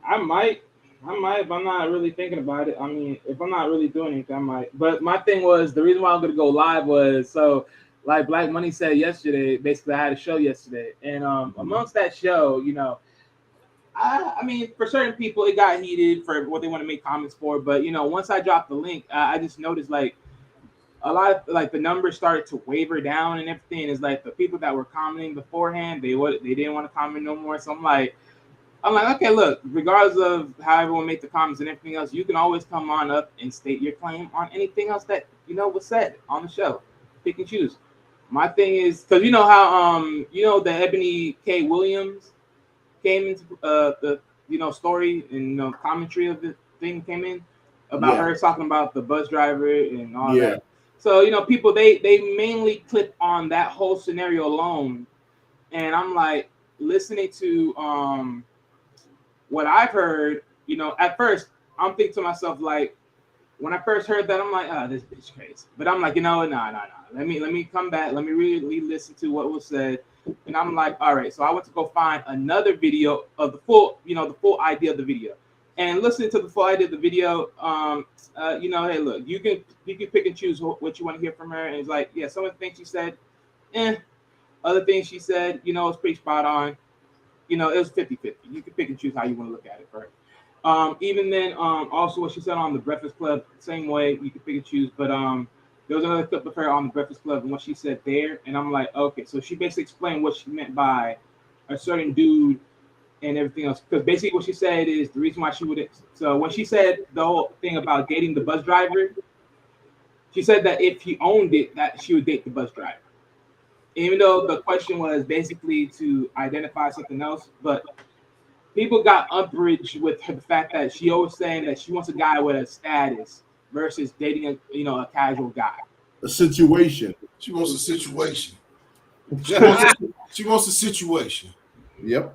I might if I'm not really thinking about it. I mean, if I'm not really doing anything, I might. But my thing was, the reason why I'm going to go live was, so like Black Money said yesterday, basically I had a show yesterday. And amongst that show, you know, I mean, for certain people, it got heated for what they want to make comments for. But, you know, once I dropped the link, I just noticed, like, a lot of, like, the numbers started to waver down and everything. It's like the people that were commenting beforehand, they didn't want to comment no more. So I'm like, okay, look, regardless of how everyone make the comments and everything else, you can always come on up and state your claim on anything else that, you know, was said on the show. Pick and choose. My thing is, because you know how, the Ebony K. Williams came into the, story and, commentary of the thing came in about her talking about the bus driver and all that. So, people, they mainly clip on that whole scenario alone. And I'm like, listening to, what I've heard, at first I'm thinking to myself, like, when I first heard that, I'm like, this bitch crazy. But I'm like, nah. Let me come back. Let me really listen to what was said. And I'm like, all right. So I went to go find another video of the full idea of the video. And listening to the full idea of the video, hey, look, you can pick and choose what you want to hear from her. And it's like, yeah, some of the things she said, other things she said, it's pretty spot on. It was 50-50. You can pick and choose how you want to look at it, right? Even then, also what she said on the Breakfast Club, same way, you can pick and choose. But there was another clip of her on the Breakfast Club and what she said there, and I'm like, okay, so she basically explained what she meant by a certain dude and everything else. Because basically what she said is the reason why she wouldn't. So when she said the whole thing about dating the bus driver, she said that if he owned it, that she would date the bus driver. Even though the question was basically to identify something else, but people got umbrage with the fact that she always saying that she wants a guy with a status versus dating a casual guy. A situation. She wants a situation. Yep. She wants a situation.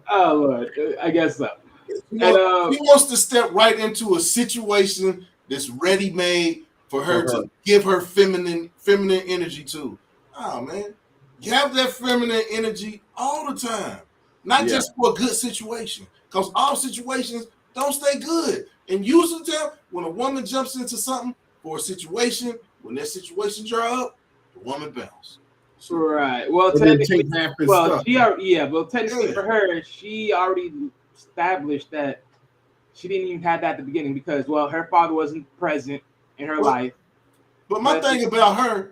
Oh Lord, I guess so. She wants to step right into a situation that's ready made for her to give her feminine energy to. Oh man, you have that feminine energy all the time, not just for a good situation. Because all situations don't stay good, and usually, when a woman jumps into something for a situation, when that situation dry up, the woman bounce. Right. Well, technically, technically for her, she already established that she didn't even have that at the beginning because, well, her father wasn't present in her life. But my thing about her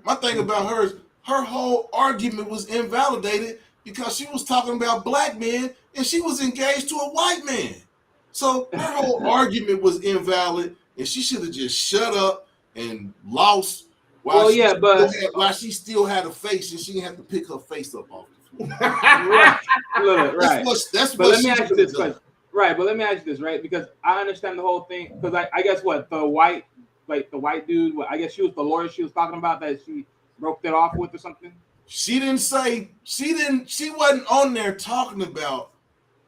is her whole argument was invalidated because she was talking about black men and she was engaged to a white man. So her whole argument was invalid, and she should have just shut up and lost. While she still had a face, and she didn't have to pick her face up off the floor. Right. That's but what let me ask you this question. Right, but let me ask you this, right? Because I understand the whole thing. Because I guess what the white dude, I guess she was the lawyer she was talking about that she broke that off with or something. She wasn't on there talking about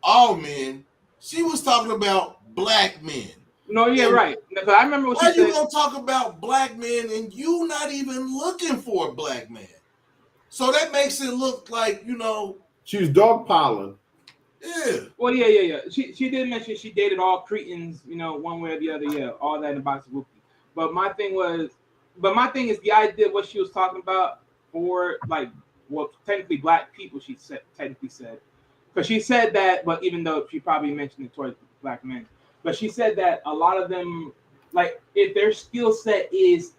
all men. She was talking about black men. No, right. Because I remember what she said. Why you gonna talk about black men and you not even looking for a black man? So that makes it look like she was dogpiling. Yeah. Well, yeah. She did mention she dated all Cretans, one way or the other. Yeah, all that in the box of whoopie. But my thing is the idea what she was talking about for technically black people. She said because she said that, but even though she probably mentioned it towards black men. But she said that a lot of them, if their skill set is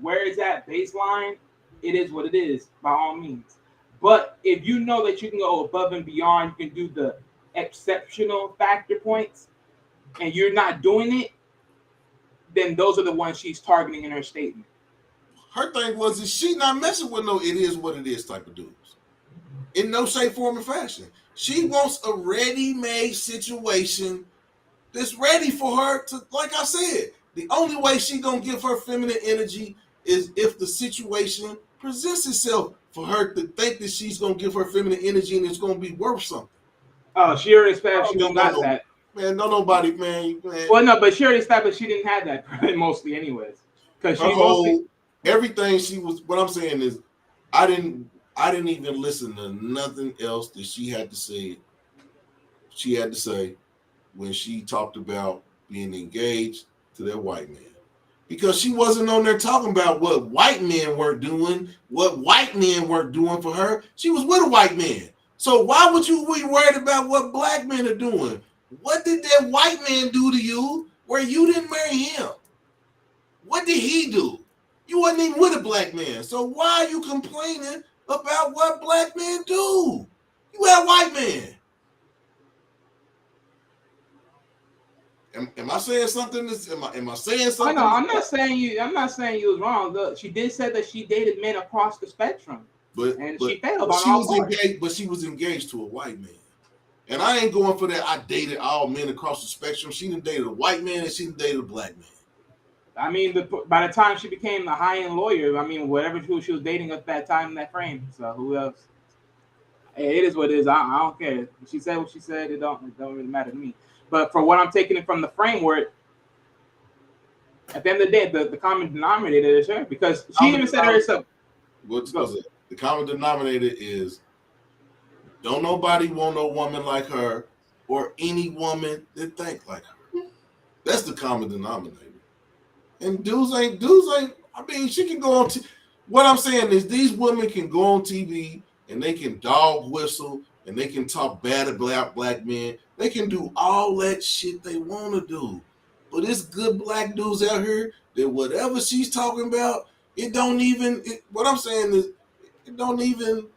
where it's at baseline, it is what it is, by all means. But if you know that you can go above and beyond, you can do the exceptional factor points, and you're not doing it, then those are the ones she's targeting in her statement. Her thing was that she not messing with no it is what it is type of dudes. In no shape, form, or fashion. She wants a ready-made situation that's ready for her to, like I said, the only way she gonna give her feminine energy is if the situation presents itself for her to think that she's gonna give her feminine energy and it's gonna be worth something. Oh, she already established she don't got that. Man, no nobody, man. Well, no, but she already established she didn't have that mostly anyways. Because everything she was, what I'm saying is I didn't even listen to nothing else that she had to say. She had to say when she talked about being engaged to that white man. Because she wasn't on there talking about what white men were doing for her. She was with a white man. So why would you be worried about what black men are doing? What did that white man do to you where you didn't marry him? What did he do? You wasn't even with a black man. So why are you complaining about what black men do? You had a white man. Am I saying something? Am I saying something? No, I'm not saying you was wrong. She did say that she dated men across the spectrum, she failed on all parts. But she was engaged to a white man, and I ain't going for that. I dated all men across the spectrum. She done dated a white man and she done dated a black man. I mean, by the time she became the high-end lawyer, I mean, whatever she was dating at that time in that frame. So who else? Hey, it is what it is. I don't care. She said what she said. It don't really matter to me. But for what I'm taking it from the framework, at the end of the day, the common denominator is her because she even said herself. What's it? The common denominator is don't nobody want no woman like her or any woman that think like her. That's the common denominator. And dudes ain't. I mean, she can go on. What I'm saying is these women can go on TV and they can dog whistle and they can talk bad about black men. They can do all that shit they want to do. But it's good black dudes out here that whatever she's talking about, what I'm saying is it don't even.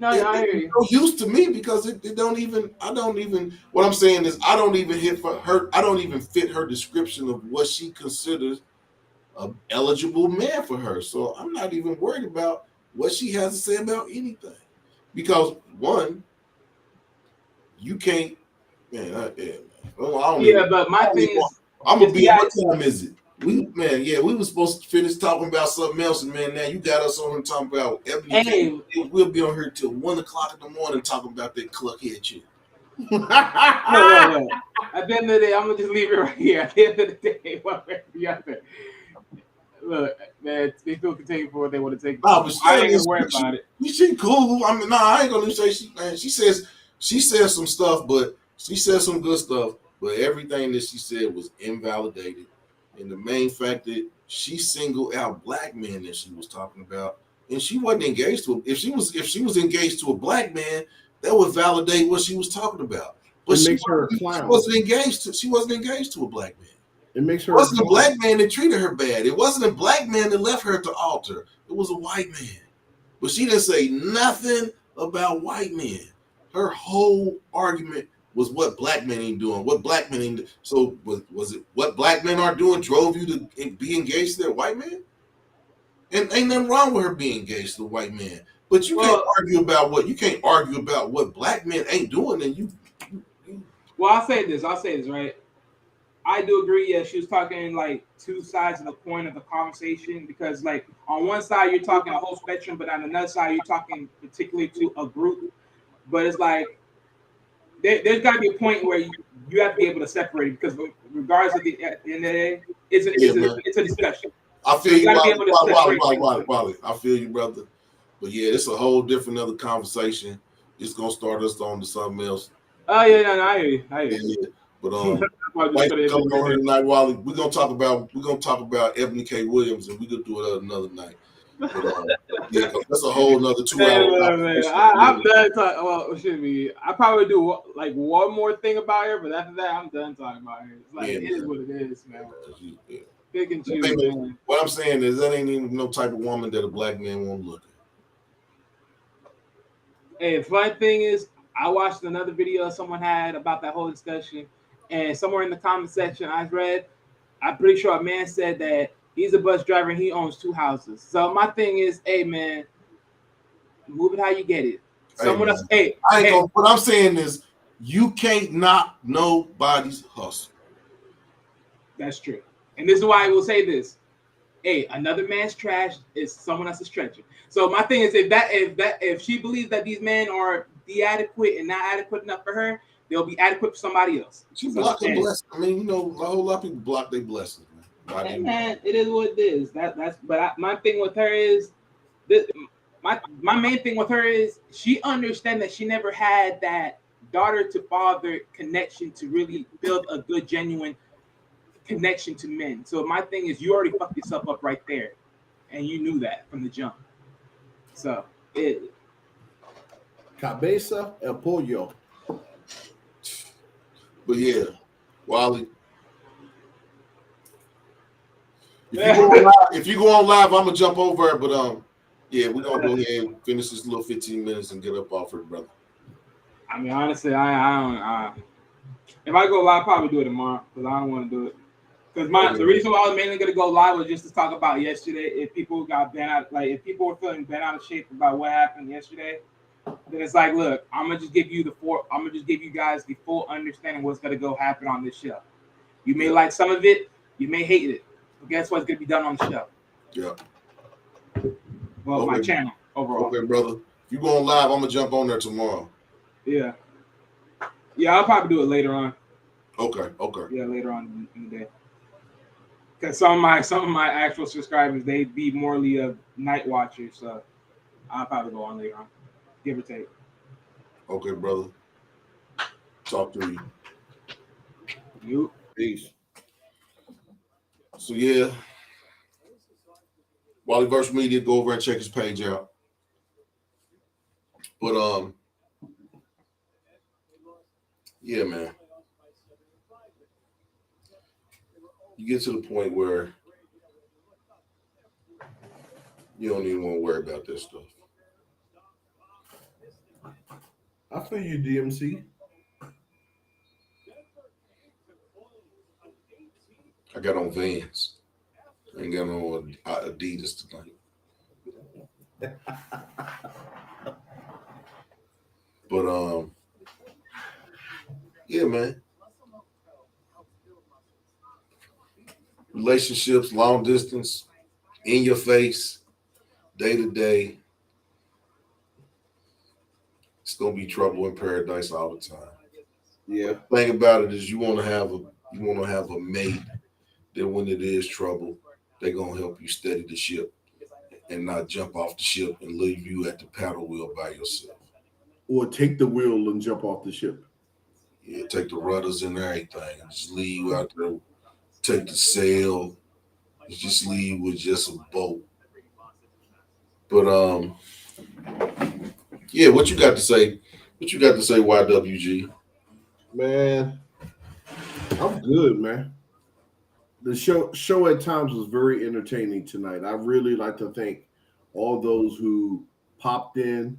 No, I hear you. No use to me because it don't even. I don't even. What I'm saying is, I don't even hit for her. I don't even fit her description of what she considers an eligible man for her. So I'm not even worried about what she has to say about anything, because one, you can't. Man, well, I don't even. But my thing is, I'm gonna be. yeah, What time is it? We were supposed to finish talking about something else, and man, now you got us on here talking about Ebony. hey, We'll be on here till 1 o'clock in the morning talking about that cluckhead shit. look. At the end of the day, I'm gonna just leave it right here. At the end of the day, one way or the other. Look, man, they still continue for what they want to take. Nah, but I ain't gonna worry about it. She cool. I mean, nah, I ain't gonna say she. Man, she says some stuff, but she says some good stuff. But everything that she said was invalidated, and the main fact that she singled out black men that she was talking about, and she wasn't engaged to. If she was engaged to a black man, that would validate what she was talking about. But it makes her a clown. She wasn't engaged to a black man. It makes her. It wasn't a black man that treated her bad. It wasn't a black man that left her at the altar. It was a white man. But she didn't say nothing about white men. Her whole argument was what black men ain't doing. What black men ain't doing. So was it what black men are doing drove you to be engaged to their white man? And ain't nothing wrong with her being engaged to a white man. But you can't argue about what black men ain't doing. And you. Well, I'll say this, right? I do agree. Yeah, she was talking like two sides of the coin of the conversation, because like on one side you're talking a whole spectrum, but on another side you're talking particularly to a group. But it's like there's got to be a point where you have to be able to separate it, because regardless of at the end of the day, it's a discussion. I feel you, Wally. I feel you, brother. But yeah, it's a whole different other conversation. It's gonna start us on to something else. Oh yeah, no, I hear you. Yeah. But thanks for coming on here tonight, Wally. We're gonna talk about Ebony K. Williams, and we're gonna do it another night. But, yeah, that's a whole nother 2 hours. I'm done talking. Well, should be. I probably do like one more thing about her, but after that, I'm done talking about her. It's like it is what it is, man. Yeah. Pick and choose, man. What I'm saying is that ain't even no type of woman that a black man won't look at. Hey, the funny thing is, I watched another video someone had about that whole discussion, and somewhere in the comment section I read, I'm pretty sure a man said that he's a bus driver and he owns 2 houses. So my thing is, hey man, move it how you get it. Someone else, what I'm saying is, you can't knock nobody's hustle. That's true. And this is why I will say this. Hey, another man's trash is someone else's treasure. So my thing is, if she believes that these men are inadequate and not adequate enough for her, they'll be adequate for somebody else. She blocked her blessing. I mean, a whole lot of people block their blessings, man. Hey, man, it is what it is. My thing with her is this. My main thing with her is she understands that she never had that daughter to father connection to really build a good, genuine connection to men. So my thing is, you already fucked yourself up right there, and you knew that from the jump. So Cabeza el pollo. But yeah, Wally. If you go on live, I'm gonna jump over it. But yeah, we're gonna go ahead and finish this little 15 minutes and get up off it, brother. I mean, honestly, I don't. If I go live, I'll probably do it tomorrow, because I don't want to do it. Because the reason why I was mainly gonna go live was just to talk about yesterday. If people got bent out, like if people were feeling bent out of shape about what happened yesterday, then it's like, look, I'm gonna just give you guys the full understanding what's gonna go happen on this show. You may like some of it, you may hate it, but guess what's gonna be done on the show? Yeah. Well, my channel overall. Okay, brother. If you go on live, I'm gonna jump on there tomorrow. Yeah. Yeah, I'll probably do it later on. Okay. Yeah, later on in the day. Because some of my actual subscribers, they be morely a night watchers, so I'll probably go on later on, give or take. Okay, brother. Talk to you. You. Peace. So yeah, Wallyverse Media, go over and check his page out. But yeah, man. You get to the point where you don't even want to worry about this stuff. I feel you, DMC. I got on Vans. I ain't got on Adidas tonight. But yeah, man. Relationships, long distance, in your face, day to day. It's gonna be trouble in paradise all the time. Yeah. The thing about it is you want to have a mate that when it is trouble, they're gonna help you steady the ship and not jump off the ship and leave you at the paddle wheel by yourself. Or take the wheel and jump off the ship. Yeah, take the rudders and everything and just leave you out there. Take the sail. Just leave with just a boat. But yeah, what you got to say? What you got to say, YWG? Man, I'm good, man. The show at times was very entertaining tonight. I really like to thank all those who popped in.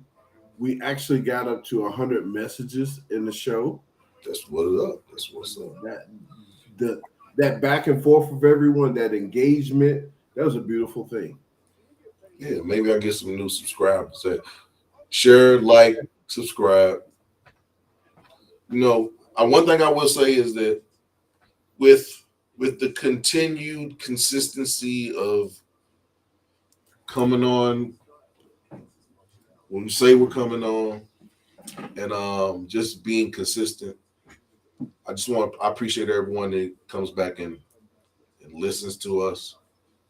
We actually got up to 100 messages in the show. That's what it up. That's what's up. That back and forth of everyone, that engagement, that was a beautiful thing. Yeah, maybe I get some new subscribers. Share, like, subscribe. You know, one thing I will say is that with the continued consistency of coming on when we say we're coming on and just being consistent, I appreciate everyone that comes back and listens to us,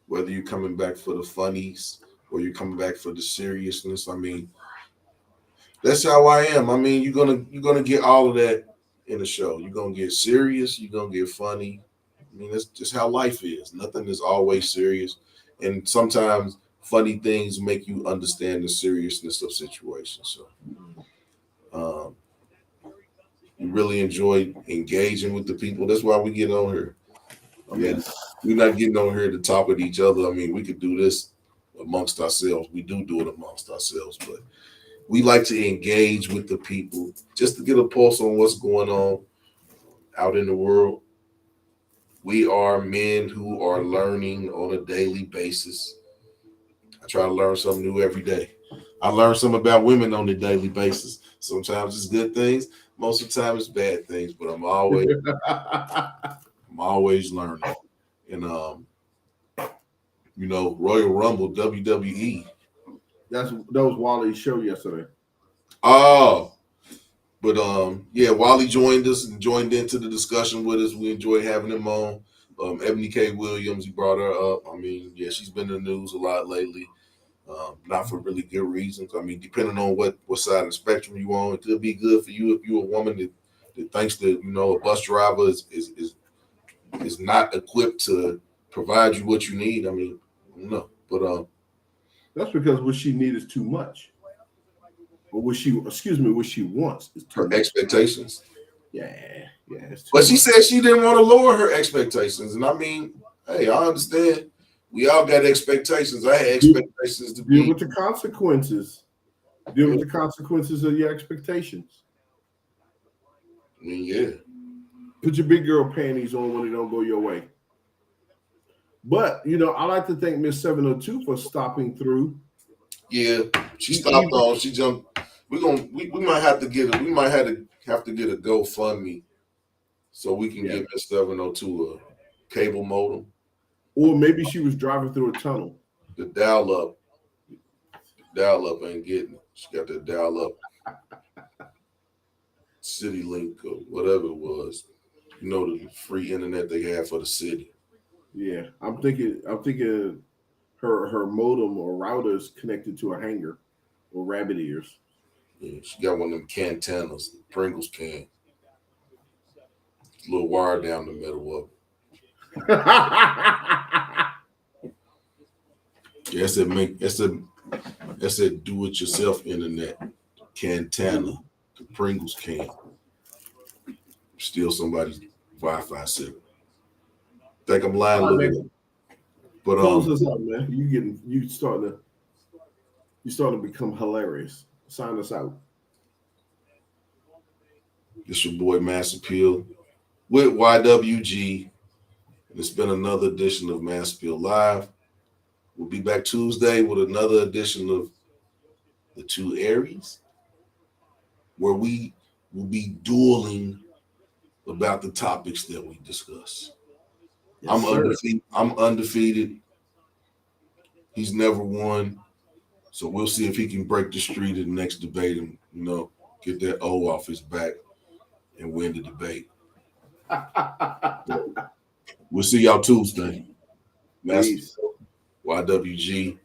whether you're coming back for the funnies or you're coming back for the seriousness. I mean, that's how I am. I mean, you're gonna get all of that in the show. You're gonna get serious, you're gonna get funny. I mean, that's just how life is. Nothing is always serious. And sometimes funny things make you understand the seriousness of situations. So we really enjoy engaging with the people. That's why we get on here. I mean, we're not getting on here to talk with each other. I mean, we could do this amongst ourselves. We do it amongst ourselves, but we like to engage with the people just to get a pulse on what's going on out in the world. We are men who are learning on a daily basis. I try to learn something new every day. I learn something about women on a daily basis. Sometimes it's good things, most of the time it's bad things, but I'm always learning. And Royal Rumble, WWE. That was Wally's show yesterday. Oh, but yeah, Wally joined us and joined into the discussion with us. We enjoy having him on. Ebony K. Williams, he brought her up. I mean, yeah, she's been in the news a lot lately. Not for really good reasons. I mean, depending on what side of the spectrum you on, it could be good for you if you're a woman that thinks that a bus driver is not equipped to provide you what you need. I mean, no, but that's because what she needs is too much. Or what she wants is too much. Expectations. Yeah. But she said she didn't want to lower her expectations, and I mean, hey, I understand. We all got expectations. I had expectations to deal with the consequences. Deal with the consequences of your expectations. I mean, yeah. Put your big girl panties on when it don't go your way. But I like to thank Miss 702 for stopping through. Yeah, she stopped on. She jumped. We might have to get a GoFundMe so we can give Miss 702 a cable modem. Or maybe she was driving through a tunnel. The dial up ain't getting it. She got the dial up City Link or whatever it was. The free internet they have for the city. Yeah, I'm thinking her modem or router is connected to a hanger or rabbit ears. Yeah, she got one of them cantanas, Pringles can. Little wire down the middle of it. Yeah, that's a do-it-yourself internet. Cantana, the Pringles can. Steal somebody's Wi-Fi signal. Think I'm lying a little bit. But close us up, man. You starting to become hilarious. Sign us out. It's your boy Maas Apeal with YWG. And it's been another edition of Maas Apeal Live. We'll be back Tuesday with another edition of the Two Aries, where we will be dueling about the topics that we discuss. Yes, sir. I'm undefeated. He's never won. So we'll see if he can break the streak in the next debate and, get that O off his back and win the debate. We'll see y'all Tuesday. Master Peace. YWG.